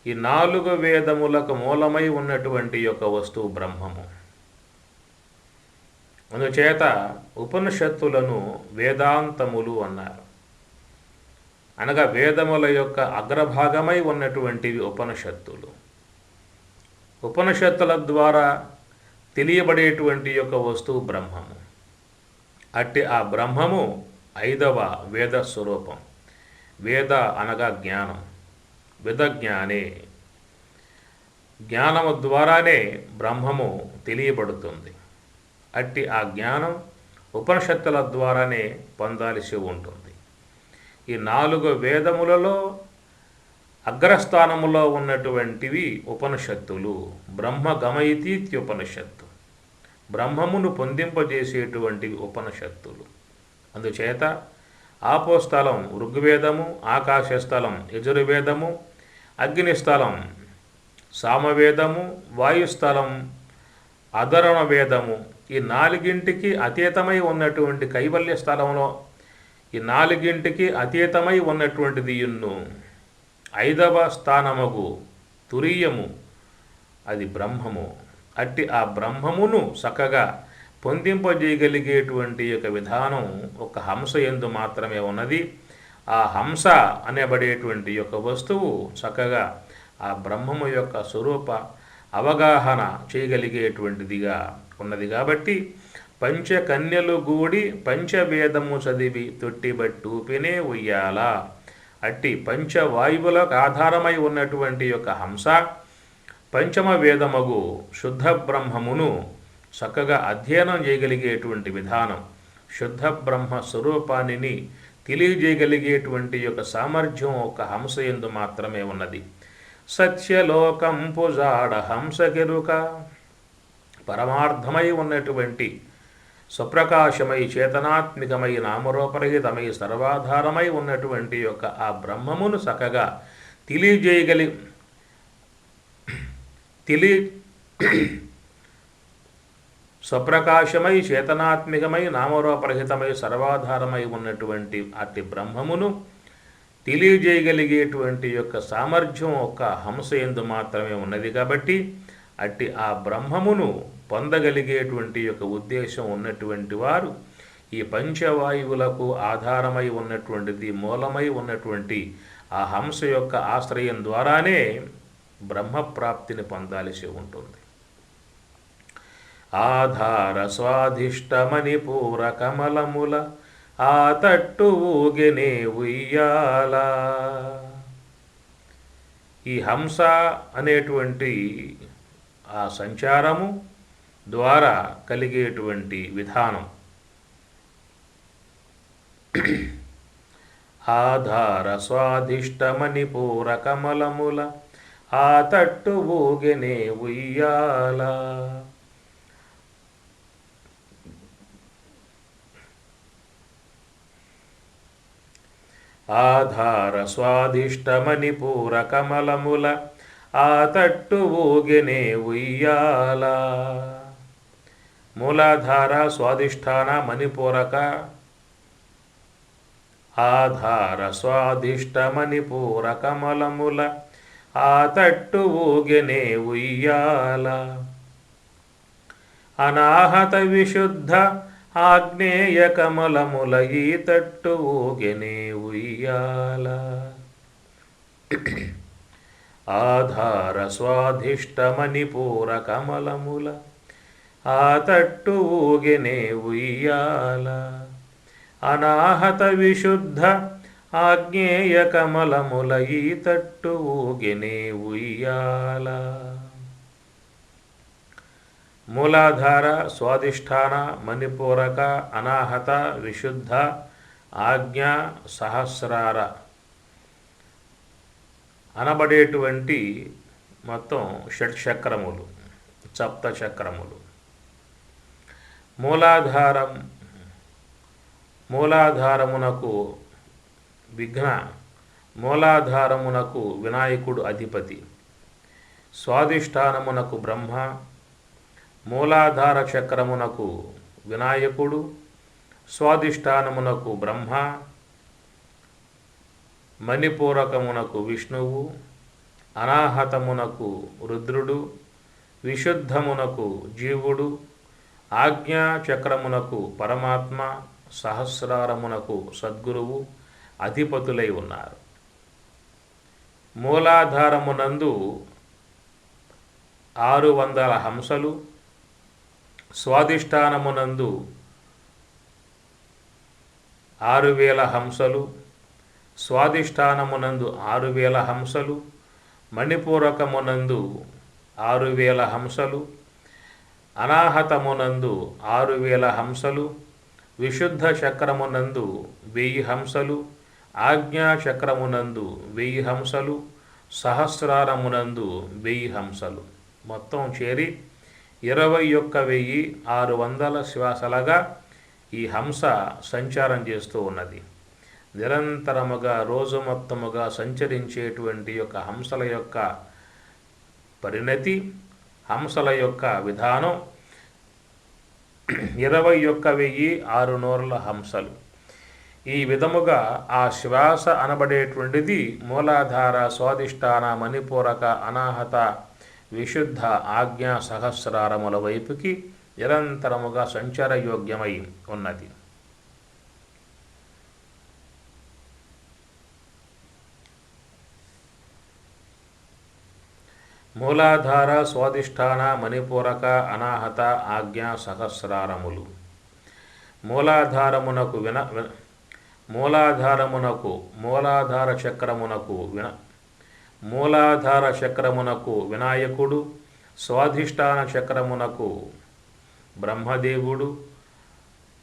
ఈ 4 వేదములకు మూలమై ఉన్నటువంటి యొక్క వస్తువు బ్రహ్మము. అందుచేత ఉపనిషత్తులను వేదాంతములు అన్నారు. అనగా వేదముల యొక్క అగ్రభాగమై ఉన్నటువంటివి ఉపనిషత్తులు. ఉపనిషత్తుల ద్వారా తెలియబడేటువంటి యొక్క వస్తువు బ్రహ్మము. అట్టి ఆ బ్రహ్మము 5వ వేద స్వరూపం. వేద అనగా జ్ఞానం. విదజ్ఞానే, జ్ఞానము ద్వారానే బ్రహ్మము తెలియబడుతుంది. అట్టి ఆ జ్ఞానం ఉపనిషత్తుల ద్వారానే పొందాల్సి ఉంటుంది. ఈ 4 వేదములలో అగ్రస్థానములో ఉన్నటువంటివి ఉపనిషత్తులు. బ్రహ్మ గమయితీత్యుపనిషత్తు, బ్రహ్మమును పొందింపజేసేటువంటివి ఉపనిషత్తులు. అందుచేత ఆపోస్థలం ఋగ్వేదము, ఆకాశస్థలం యజుర్వేదము, అగ్నిస్థలం సామవేదము, వాయుస్థలం అధర్ణ వేదము. ఈ 4ంటికి అతీతమై ఉన్నటువంటి కైవల్య స్థలంలో ఈ 4ంటికి అతీతమై ఉన్నటువంటిది ఇన్ను 5వ స్థానముగు తురీయము, అది బ్రహ్మము. అట్టి ఆ బ్రహ్మమును చక్కగా పొందింపజేయగలిగేటువంటి యొక్క విధానం ఒక హంస యందు మాత్రమే ఉన్నది. ఆ హంస అనేబడేటువంటి యొక్క వస్తువు చక్కగా ఆ బ్రహ్మము యొక్క స్వరూప అవగాహన చేయగలిగేటువంటిదిగా ఉన్నది. కాబట్టి పంచకన్యలు గూడి పంచవేదము చదివి తొట్టిబట్టు పెనే ఉయ్యాల. అట్టి పంచవాయువులకు ఆధారమై ఉన్నటువంటి యొక్క హంస పంచమ వేదమగు శుద్ధ బ్రహ్మమును చక్కగా అధ్యయనం చేయగలిగేటువంటి విధానం, శుద్ధ బ్రహ్మ స్వరూపాన్ని తెలియజేయగలిగేటువంటి యొక్క సామర్థ్యం ఒక హంస యందు మాత్రమే ఉన్నది. సత్యలోకంపు జాడ హంసకెరుక, పరమార్థమై ఉన్నటువంటి స్వప్రకాశమై చేతనాత్మికమై నామరూపరహితమై సర్వాధారమై ఉన్నటువంటి యొక్క ఆ బ్రహ్మమును చక్కగా స్వప్రకాశమై చేతనాత్మికమై నామరూపరహితమై సర్వాధారమై ఉన్నటువంటి అట్టి బ్రహ్మమును తెలియజేయగలిగేటువంటి యొక్క సామర్థ్యం ఒక హంస యందు మాత్రమే ఉన్నది. కాబట్టి అట్టి ఆ బ్రహ్మమును పొందగలిగేటువంటి యొక్క ఉద్దేశం ఉన్నటువంటి వారు ఈ పంచవాయువులకు ఆధారమై ఉన్నటువంటిది, మూలమై ఉన్నటువంటి ఆ హంస యొక్క ఆశ్రయం ద్వారానే బ్రహ్మప్రాప్తిని పొందాల్సి ఉంటుంది. ఆధార స్వాధిష్టమణి పూర కమలముల ఆ తట్టు ఊగెనే ఉయ్యాల. ఈ హంస అనేటువంటి ఆ సంచారము ద్వారా కలిగేటువంటి విధానం ఆధార స్వాధిష్టమణి పూర కమలముల ఆ తట్టు ఊగెనే ఉయ్యాల. ఆధార స్వాధిష్టమణి పూర కమలముల ఆ తట్టు ఊగెనే ఉయ్యాల. మూలాధార స్వాధిష్టాన మణిపూరక ఆధార స్వాధిష్టమణి పూర కమలముల ఆ తట్టు ఊగెనే ఉయ్యాల. అనాహత విశుద్ధ ఆగ్నేయ కమలముల ఈ తట్టు ఊగెనే ఉయ్యాల. ఆధార స్వాధిష్టమణి పూర కమలముల ఆ తట్టు ఊగెనే ఉయ్యాల. అనాహత విశుద్ధ ఆగ్నేయ కమలముల ఈ తట్టు ఊగెనే ఉయ్యాల. మూలాధార స్వాధిష్టాన మణిపూరక అనాహత విశుద్ధ ఆజ్ఞా సహస్రార అనబడేటువంటి మొత్తం షట్చక్రములు, సప్త చక్రములు. మూలాధారమునకు మూలాధారమునకు వినాయకుడు అధిపతి. స్వాధిష్టానమునకు బ్రహ్మ, మూలాధార చక్రమునకు వినాయకుడు, స్వాధిష్టానమునకు బ్రహ్మ, మణిపూరకమునకు విష్ణువు, అనాహతమునకు రుద్రుడు, విశుద్ధమునకు జీవుడు, ఆజ్ఞా చక్రమునకు పరమాత్మ, సహస్రారమునకు సద్గురువు అధిపతులై ఉన్నారు. మూలాధారమునందు 600 హంసలు, స్వాధిష్టానమునందు 6000 హంసలు, స్వాధిష్టానమునందు 6000 హంసలు, మణిపూరకమునందు 6000 హంసలు, అనాహతమునందు 6000 హంసలు, విశుద్ధ చక్రమునందు 1000 హంసలు, ఆజ్ఞా చక్రమునందు 1000 హంసలు, సహస్రారమునందు 1000 హంసలు, మొత్తం చేరి 21,600 శ్వాసలుగా ఈ హంస సంచారం చేస్తూ ఉన్నది. నిరంతరముగా రోజు మొత్తముగా సంచరించేటువంటి యొక్క హంసల యొక్క పరిణతి, హంసల యొక్క విధానం 21,600 హంసలు. ఈ విధముగా ఆ శ్వాస అనబడేటువంటిది మూలాధార స్వాధిష్టాన మణిపూరక అనాహత విశుద్ధ ఆజ్ఞా సహస్రారముల వైపుకి నిరంతరముగా సంచారయోగ్యమై ఉన్నది. మూలాధార స్వాధిష్టాన మణిపూరక అనాహత ఆజ్ఞా సహస్రారములు. మూలాధార చక్రమునకు వినాయకుడు, స్వాధిష్టాన చక్రమునకు బ్రహ్మదేవుడు,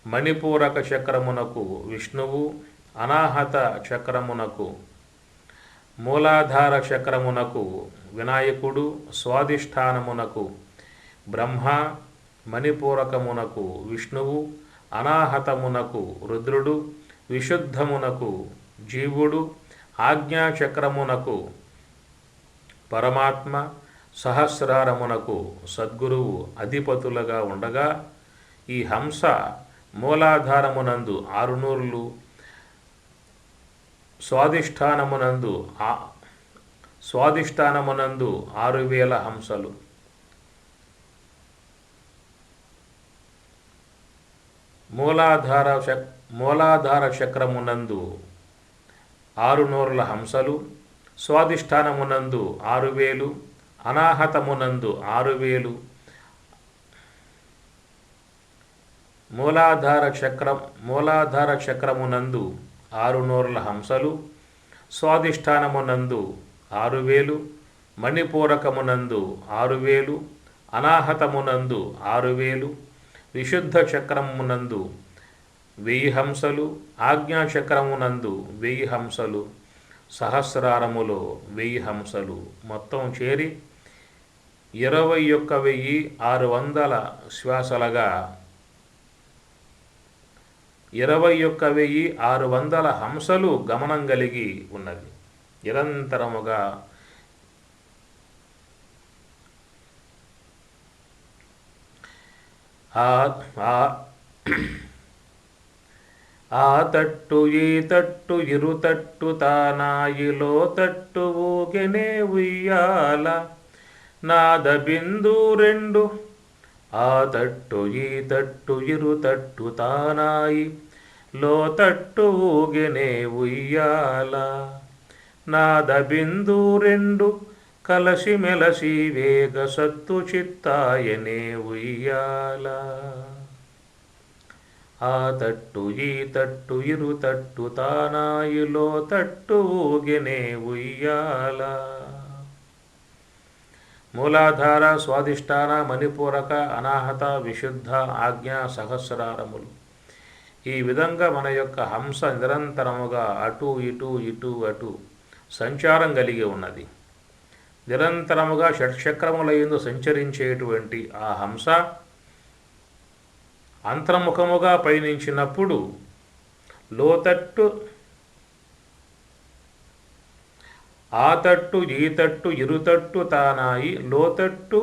మణిపూరక చక్రమునకు విష్ణువు, అనాహత చక్రమునకు మూలాధార చక్రమునకు వినాయకుడు, స్వాధిష్టానమునకు బ్రహ్మ, మణిపూరకమునకు విష్ణువు, అనాహతమునకు రుద్రుడు, విశుద్ధమునకు జీవుడు, ఆజ్ఞాచక్రమునకు పరమాత్మ, సహస్రారమునకు సద్గురువు అధిపతులుగా ఉండగా ఈ హంస మూలాధారమునందు 6 నూర్లు, స్వాధిష్టానమునందు 6,000 హంసలు. మూలాధార చక్రమునందు 6 నూర్ల హంసలు, స్వాధిష్టానమునందు 6,000, అనాహతమునందు 6,000. మూలాధార చక్రమునందు 6 నూర్ల హంసలు, స్వాధిష్టానమునందు 6,000, మణిపూరకమునందు 6,000, అనాహతమునందు 6,000, విశుద్ధ చక్రమునందు 1000 హంసలు, ఆజ్ఞాచక్రమునందు 1000 హంసలు, సహస్రారములో 1000 హంసలు, మొత్తం చేరి 21,600 శ్వాసలుగా 21,600 హంసలు గమనం కలిగి ఉన్నది. నిరంతరముగా ఆ తట్టు ఈ తట్టు ఇరుతట్టు తానాయిలో తట్టు ఊగెనే ఉయ్యాల నాద బిందు 2. ఆ తట్టు ఈ తట్టు ఇరుతట్టు తానాయి లో తట్టు ఊగెనే ఉయ్యాల నాద బిందు 2 కలసి మెలసి వేగ సత్తు చిత్తాయనే ఉయ్యాల. ఆ తట్టు ఈ తట్టు ఇరుతట్టు తానాయిలో తట్టు ఊగెనే ఉయ్యాల. మూలాధార, స్వాధిష్టాన, మణిపూరక, అనాహత, విశుద్ధ, ఆజ్ఞ, సహస్రారములు. ఈ విధంగా మన యొక్క హంస నిరంతరముగా అటు ఇటు ఇటు అటు సంచారం కలిగి ఉన్నది. నిరంతరముగా షట్చక్రముల యందు సంచరించేటువంటి ఆ హంస అంతర్ముఖముగా పయనించినప్పుడు లోతట్టు ఆ తట్టు ఈ తట్టు ఇరుతట్టు తానాయి లోతట్టు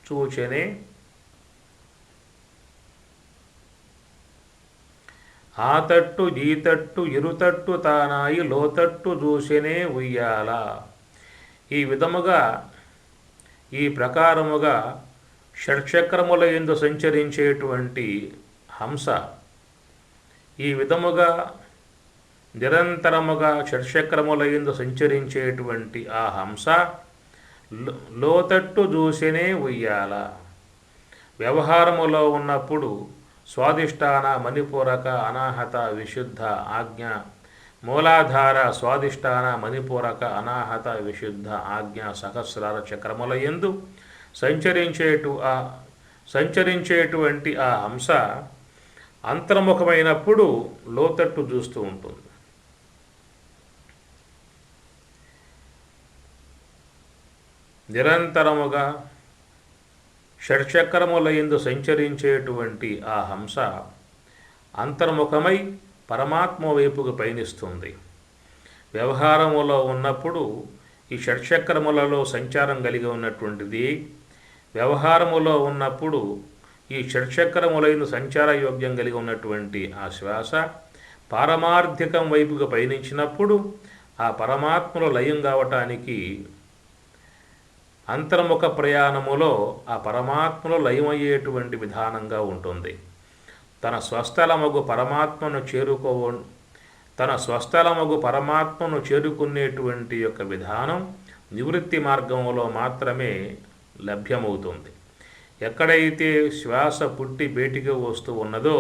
చూచెనే. ఆ తట్టు ఈ తట్టు ఇరుతట్టు తానాయి లోతట్టు చూచెనే ఉయ్యాల. ఈ విధముగా ఈ ప్రకారముగా షట్చక్రముల యందు సంచరించేటువంటి హంస ఈ విధముగా నిరంతరముగా షట్చక్రముల యందు సంచరించేటువంటి ఆ హంస లోతట్టు చూసెనే ఉయ్యాల. వ్యవహారములో ఉన్నప్పుడు స్వాధిష్టాన, మణిపూరక, అనాహత, విశుద్ధ, ఆజ్ఞ, మూలాధార, స్వాధిష్టాన, మణిపూరక, అనాహత, విశుద్ధ, ఆజ్ఞ, సహస్రార చక్రముల యందు సంచరించేటువంటి ఆ హంస అంతర్ముఖమైనప్పుడు లోతట్టు చూస్తూ ఉంటుంది. నిరంతరముగా షట్చక్రముల యందు సంచరించేటువంటి ఆ హంస అంతర్ముఖమై పరమాత్మ వైపుకు పయనిస్తుంది. వ్యవహారములో ఉన్నప్పుడు ఈ షట్చక్రములలో సంచారం కలిగి ఉన్నటువంటిది వ్యవహారములో ఉన్నప్పుడు ఈ షట్చక్రములైన సంచార యోగ్యం కలిగి ఉన్నటువంటి ఆ శ్వాస పారమార్థికం వైపుకు పయనించినప్పుడు ఆ పరమాత్మలో లయం కావటానికి అంతర్ముఖ ప్రయాణములో ఆ పరమాత్మలో లయమయ్యేటువంటి విధానంగా ఉంటుంది. తన స్వస్థలమగు పరమాత్మను చేరుకునేటువంటి యొక్క విధానం నివృత్తి మార్గంలో మాత్రమే లభ్యమవుతుంది. ఎక్కడైతే శ్వాస పుట్టి బయటికి వస్తూ ఉన్నదో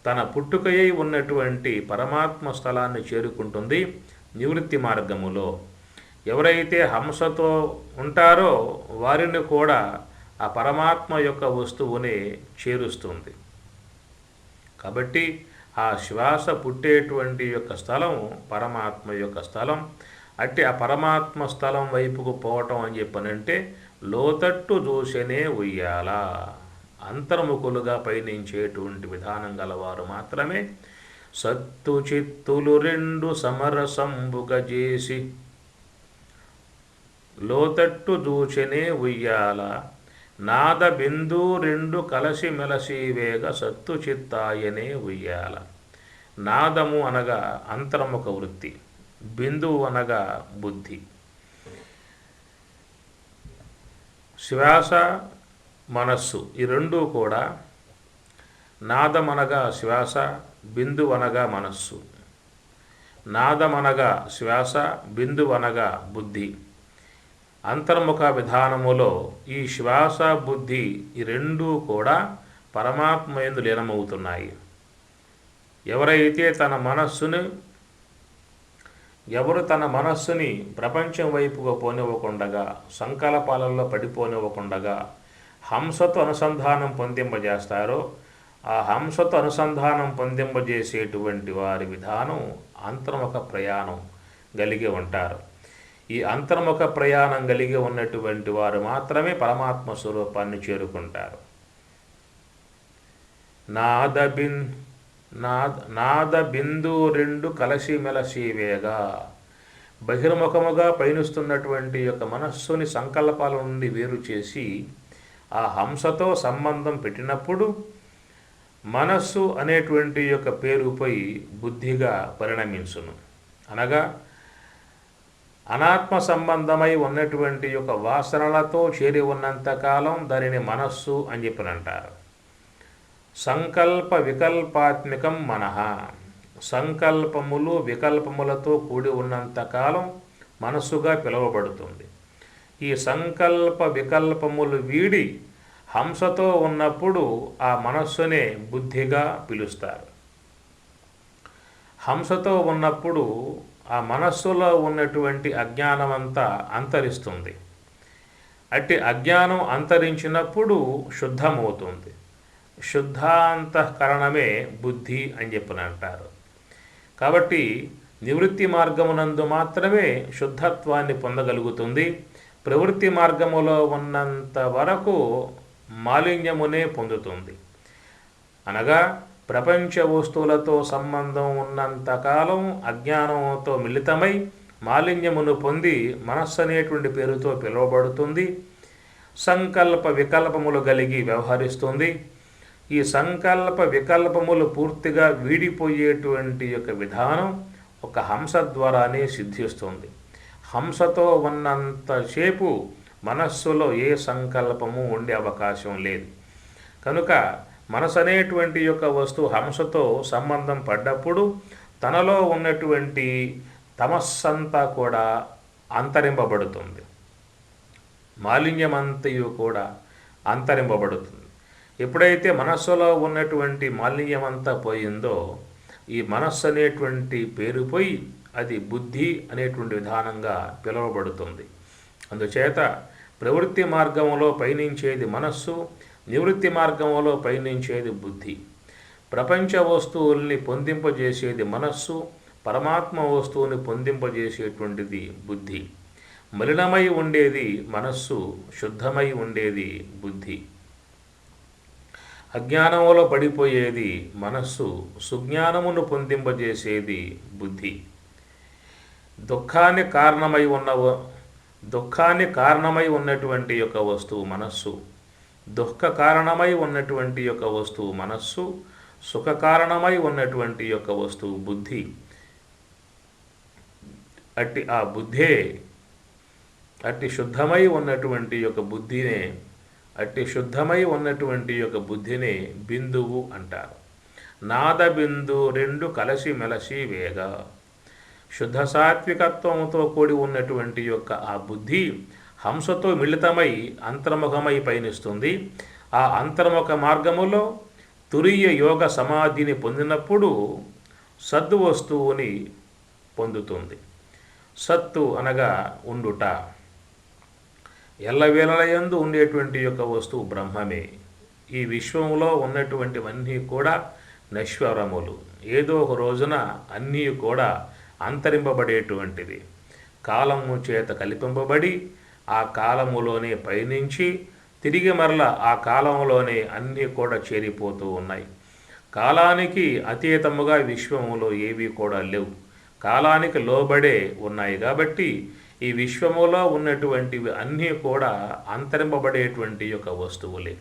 తన పుట్టుకయ్యి ఉన్నటువంటి పరమాత్మ స్థలాన్ని చేరుకుంటుంది నివృత్తి మార్గములో. ఎవరైతే హంసతో ఉంటారో వారిని కూడా ఆ పరమాత్మ యొక్క వస్తువునే చేరుస్తుంది. కాబట్టి ఆ శ్వాస పుట్టేటువంటి యొక్క స్థలం పరమాత్మ యొక్క స్థలం. అట్టి ఆ పరమాత్మ స్థలం వైపుకు పోవటం అని చెప్పనంటే లోతట్టు చూసెనే ఉయ్యాల. అంతర్ముఖులుగా పయనించేటువంటి విధానం గలవారు మాత్రమే సత్తు చిత్తులు 2 సమరసంబుగ చేసి లోతట్టు దూచెనే ఉయ్యాల నాద బిందు రెండు కలసి మెలసి వేగ సత్తు చిత్తాయనే ఉయ్యాల. నాదము అనగా అంతర్ముఖ వృత్తి, బిందువు అనగా బుద్ధి. శ్వాస మనస్సు ఈ రెండూ కూడా నాదమనగా శ్వాస, బిందువనగా మనస్సు. నాదమనగా శ్వాస, బిందువనగా బుద్ధి. అంతర్ముఖ విధానములో ఈ శ్వాస బుద్ధి ఈ రెండూ కూడా పరమాత్మయందు లీనమవుతున్నాయి. ఎవరు తన మనస్సుని ప్రపంచం వైపుగా పోనివ్వకుండగా, సంకల్పాలలో పడిపోనివ్వకుండగా హంసతో అనుసంధానం పొందింపజేస్తారో, ఆ హంసతో అనుసంధానం పొందింపజేసేటువంటి వారి విధానం అంతర్ముఖ ప్రయాణం కలిగి ఉంటారు. ఈ అంతర్ముఖ ప్రయాణం కలిగి ఉన్నటువంటి వారు మాత్రమే పరమాత్మ స్వరూపాన్ని చేరుకుంటారు. నాద బిందు రెండు కలసి మెలసి వేగా. బహిర్ముఖముగా పయనిస్తున్నటువంటి యొక్క మనస్సుని సంకల్పాల నుండి వేరు చేసి ఆ హంసతో సంబంధం పెట్టినప్పుడు మనస్సు అనేటువంటి యొక్క పేరుపై బుద్ధిగా పరిణమించును. అనగా అనాత్మ సంబంధమై ఉన్నటువంటి యొక్క వాసనలతో చేరి ఉన్నంతకాలం దానిని మనస్సు అని చెప్పినంటారు. సంకల్ప వికల్పాత్మికం మనః. సంకల్పములు వికల్పములతో కూడి ఉన్నంతకాలం మనస్సుగా పిలువబడుతుంది. ఈ సంకల్ప వికల్పములు వీడి హంసతో ఉన్నప్పుడు ఆ మనస్సునే బుద్ధిగా పిలుస్తారు. హంసతో ఉన్నప్పుడు ఆ మనస్సులో ఉన్నటువంటి అజ్ఞానమంతా అంతరిస్తుంది. అట్టి అజ్ఞానం అంతరించినప్పుడు శుద్ధమవుతుంది. శుద్ధాంతఃకరణమే బుద్ధి అని చెప్పని అంటారు. కాబట్టి నివృత్తి మార్గమునందు మాత్రమే శుద్ధత్వాన్ని పొందగలుగుతుంది. ప్రవృత్తి మార్గములో ఉన్నంత వరకు మాలిన్యమునే పొందుతుంది. అనగా ప్రపంచ వస్తువులతో సంబంధం ఉన్నంతకాలం అజ్ఞానంతో మిళితమై మాలిన్యమును పొంది మనస్సు అనేటువంటి పేరుతో పిలువబడుతుంది. సంకల్ప వికల్పములు కలిగి వ్యవహరిస్తుంది. ఈ సంకల్ప వికల్పములు పూర్తిగా వీడిపోయేటువంటి యొక్క విధానం ఒక హంస ద్వారానే సిద్ధిస్తుంది. హంసతో ఉన్నంతసేపు మనస్సులో ఏ సంకల్పము ఉండే అవకాశం లేదు. కనుక మనసు అనేటువంటి యొక్క వస్తువు హంసతో సంబంధం పడ్డప్పుడు తనలో ఉన్నటువంటి తమస్సంతా కూడా అంతరింపబడుతుంది. మాలిన్యమంతయు కూడా అంతరింపబడుతుంది. ఎప్పుడైతే మనస్సులో ఉన్నటువంటి మాలిన్యమంతా పోయిందో ఈ మనస్సు అనేటువంటి పేరు పోయి అది బుద్ధి అనేటువంటి విధానంగా పిలువబడుతుంది. అందుచేత ప్రవృత్తి మార్గంలో పయనించేది మనస్సు, నివృత్తి మార్గంలో పయనించేది బుద్ధి. ప్రపంచ వస్తువుల్ని పొందింపజేసేది మనస్సు, పరమాత్మ వస్తువుని పొందింపజేసేటువంటిది బుద్ధి. మలినమై ఉండేది మనస్సు, శుద్ధమై ఉండేది బుద్ధి. అజ్ఞానములో పడిపోయేది మనస్సు, సుజ్ఞానమును పొందింపజేసేది బుద్ధి. దుఃఖానికి కారణమై ఉన్నటువంటి యొక్క వస్తువు మనస్సు, దుఃఖ కారణమై ఉన్నటువంటి యొక్క వస్తువు మనస్సు, సుఖ కారణమై ఉన్నటువంటి యొక్క వస్తువు బుద్ధి. అట్టి శుద్ధమై ఉన్నటువంటి యొక్క బుద్ధినే బిందువు అంటారు. నాద బిందు రెండు కలసి మెలసి వేగ. శుద్ధ సాత్వికత్వంతో కూడి ఉన్నటువంటి యొక్క ఆ బుద్ధి హంసతో మిళితమై అంతర్ముఖమై పయనిస్తుంది. ఆ అంతర్ముఖ మార్గములో తురీయ యోగ సమాధిని పొందినప్పుడు సద్దు వస్తువుని పొందుతుంది. సత్తు అనగా ఉండుట. ఎల్లవేళలయందు ఉండేటువంటి యొక్క వస్తువు బ్రహ్మమే. ఈ విశ్వంలో ఉన్నటువంటివన్నీ కూడా నశ్వరములు. ఏదో ఒక రోజున అన్నీ కూడా అంతరింపబడేటువంటిది. కాలము చేత కల్పింపబడి ఆ కాలములోనే పయనించి తిరిగి మరలా ఆ కాలంలోనే అన్నీ కూడా చేరిపోతూ ఉన్నాయి. కాలానికి అతీతముగా విశ్వములో ఏవి కూడా లేవు. కాలానికి లోబడే ఉన్నాయి. కాబట్టి ఈ విశ్వములో ఉన్నటువంటివి అన్నీ కూడా అంతరింపబడేటువంటి యొక్క వస్తువులే.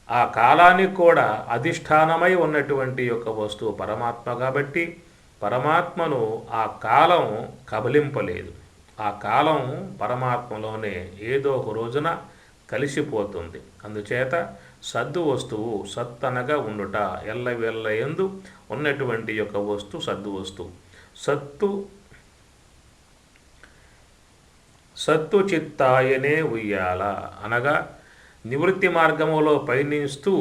ఆ కాలానికి కూడా అధిష్టానమై ఉన్నటువంటి యొక్క వస్తువు పరమాత్మ కాబట్టి పరమాత్మను ఆ కాలం కబలింపలేదు. ఆ కాలం పరమాత్మలోనే ఏదో ఒక రోజున కలిసిపోతుంది. అందుచేత సద్దు వస్తువు సత్తనగా ఉండుట, ఎల్లవెల్ల యందు ఉన్నటువంటి యొక్క వస్తువు సద్దు వస్తువు. సత్తు చిత్తాయనే ఉయ్యాల అనగా నివృత్తి మార్గములో పయనిస్తూ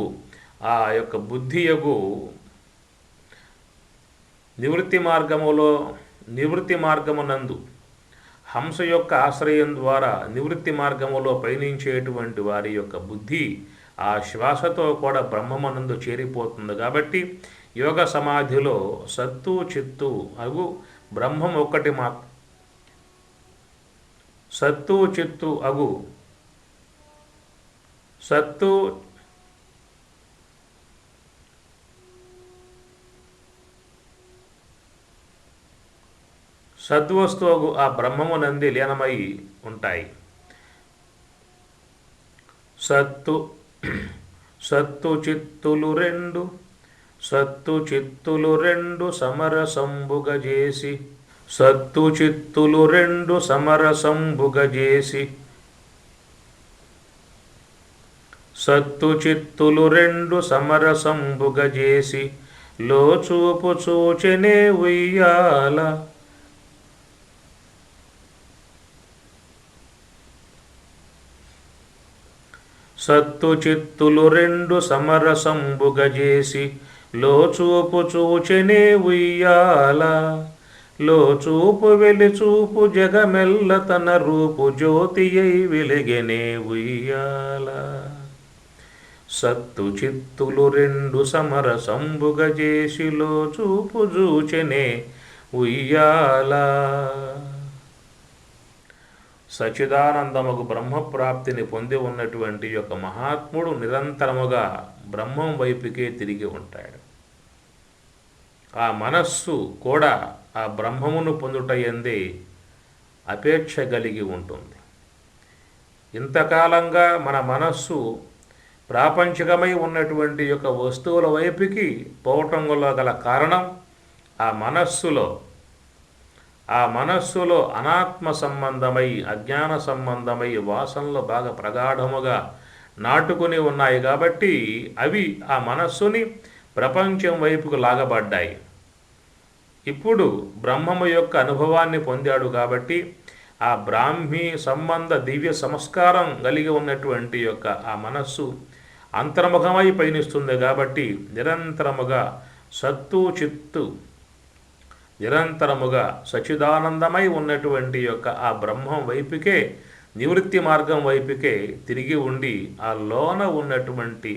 ఆ యొక్క బుద్ధియగు నివృత్తి మార్గమునందు హంస యొక్క ఆశ్రయం ద్వారా నివృత్తి మార్గములో పయనించేటువంటి వారి యొక్క బుద్ధి ఆ శ్వాసతో కూడా బ్రహ్మమునందు చేరిపోతుంది. కాబట్టి యోగ సమాధిలో సత్తు చిత్తు అగు బ్రహ్మం ఒక్కటి సత్తు చిత్తు అగు సత్తు సద్వస్తువు ఆ బ్రహ్మమునంది లీనమై ఉంటాయి. సత్తు చిత్తులు రెండు సమరసంబుగజేసి లోచూపు చూచెనే ఉయ్యాల. సత్తు చిత్తులు రెండు సమరసంబుగజేసి లోచూపు చూచెనే ఉయ్యాల. లోచూపు వెలిచూపు జగమెల్ల తన రూపు జ్యోతియై వెలిగెనే ఉయ్యాల. సత్తు చిత్తులు రెండు సమరసంబుగజేసి లోచూపు చూచెనే ఉయ్యాల. సచిదానందముకు బ్రహ్మప్రాప్తిని పొంది ఉన్నటువంటి యొక్క మహాత్ముడు నిరంతరముగా బ్రహ్మం వైపుకే తిరిగి ఉంటాడు. ఆ మనస్సు కూడా ఆ బ్రహ్మమును పొందుట యందే అపేక్ష కలిగి ఉంటుంది. ఇంతకాలంగా మన మనస్సు ప్రాపంచికమై ఉన్నటువంటి యొక్క వస్తువుల వైపుకి పోవటంలో గల కారణం ఆ మనస్సులో అనాత్మ సంబంధమై అజ్ఞాన సంబంధమై వాసనలు బాగా ప్రగాఢముగా నాటుకుని ఉన్నాయి. కాబట్టి అవి ఆ మనస్సుని ప్రపంచం వైపుకు లాగబడ్డాయి. ఇప్పుడు బ్రహ్మము యొక్క అనుభవాన్ని పొందాడు కాబట్టి ఆ బ్రాహ్మీ సంబంధ దివ్య సంస్కారం కలిగి ఉన్నటువంటి యొక్క ఆ మనస్సు అంతర్ముఖమై పయనిస్తుంది. కాబట్టి నిరంతరముగా సత్తు చిత్తు నిరంతరముగా సచిదానందమై ఉన్నటువంటి యొక్క ఆ బ్రహ్మం వైపుకే నివృత్తి మార్గం వైపుకే తిరిగి ఉండి ఆ లోన ఉన్నటువంటి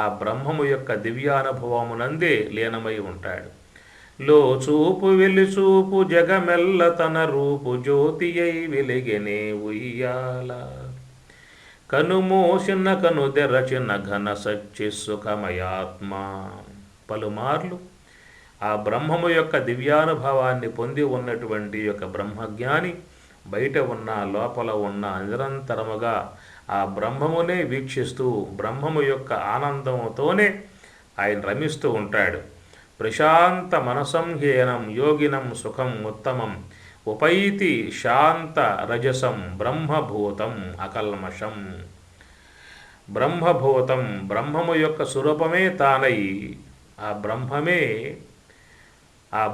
ఆ బ్రహ్మము యొక్క దివ్యానుభవమునందే లీనమై ఉంటాడు. లో చూపు వెలిచూపు జగమెల్ల తన రూపు జ్యోతియై వెలిగెనే ఉయ్యాల. కనుమోసిన కనుదెరచిన ఘన సచ్చి సుఖమయాత్మ. పలుమార్లు ఆ బ్రహ్మము యొక్క దివ్యానుభవాన్ని పొంది ఉన్నటువంటి యొక్క బ్రహ్మజ్ఞాని బయట ఉన్న లోపల ఉన్న నిరంతరముగా ఆ బ్రహ్మమునే వీక్షిస్తూ బ్రహ్మము యొక్క ఆనందముతోనే ఆయన రమిస్తూ ఉంటాడు. ప్రశాంత మనసంహీనం యోగినం సుఖం ఉత్తమం ఉపైతి శాంత రజసం బ్రహ్మభూతం అకల్మషం. బ్రహ్మభూతం బ్రహ్మము యొక్క స్వరూపమే తానై ఆ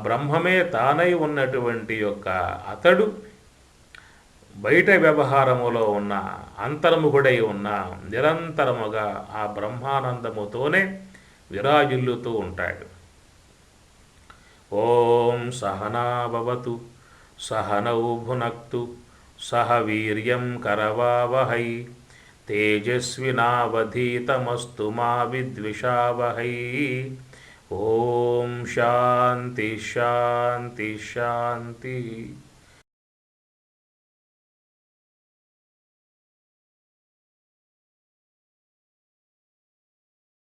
బ్రహ్మమే తానై ఉన్నటువంటి యొక్క అతడు బయట వ్యవహారములో ఉన్న అంతర్ముఖుడై ఉన్న నిరంతరముగా ఆ బ్రహ్మానందముతోనే విరాజిల్లుతూ ఉంటాడు. ఓం సహనాభవతు సహనౌ భునక్తు సహ వీర్యం కరవావహై తేజస్వినావధీతమస్తు మా విద్విషావహై. ఓం శాంతి శాంతి శాంతి.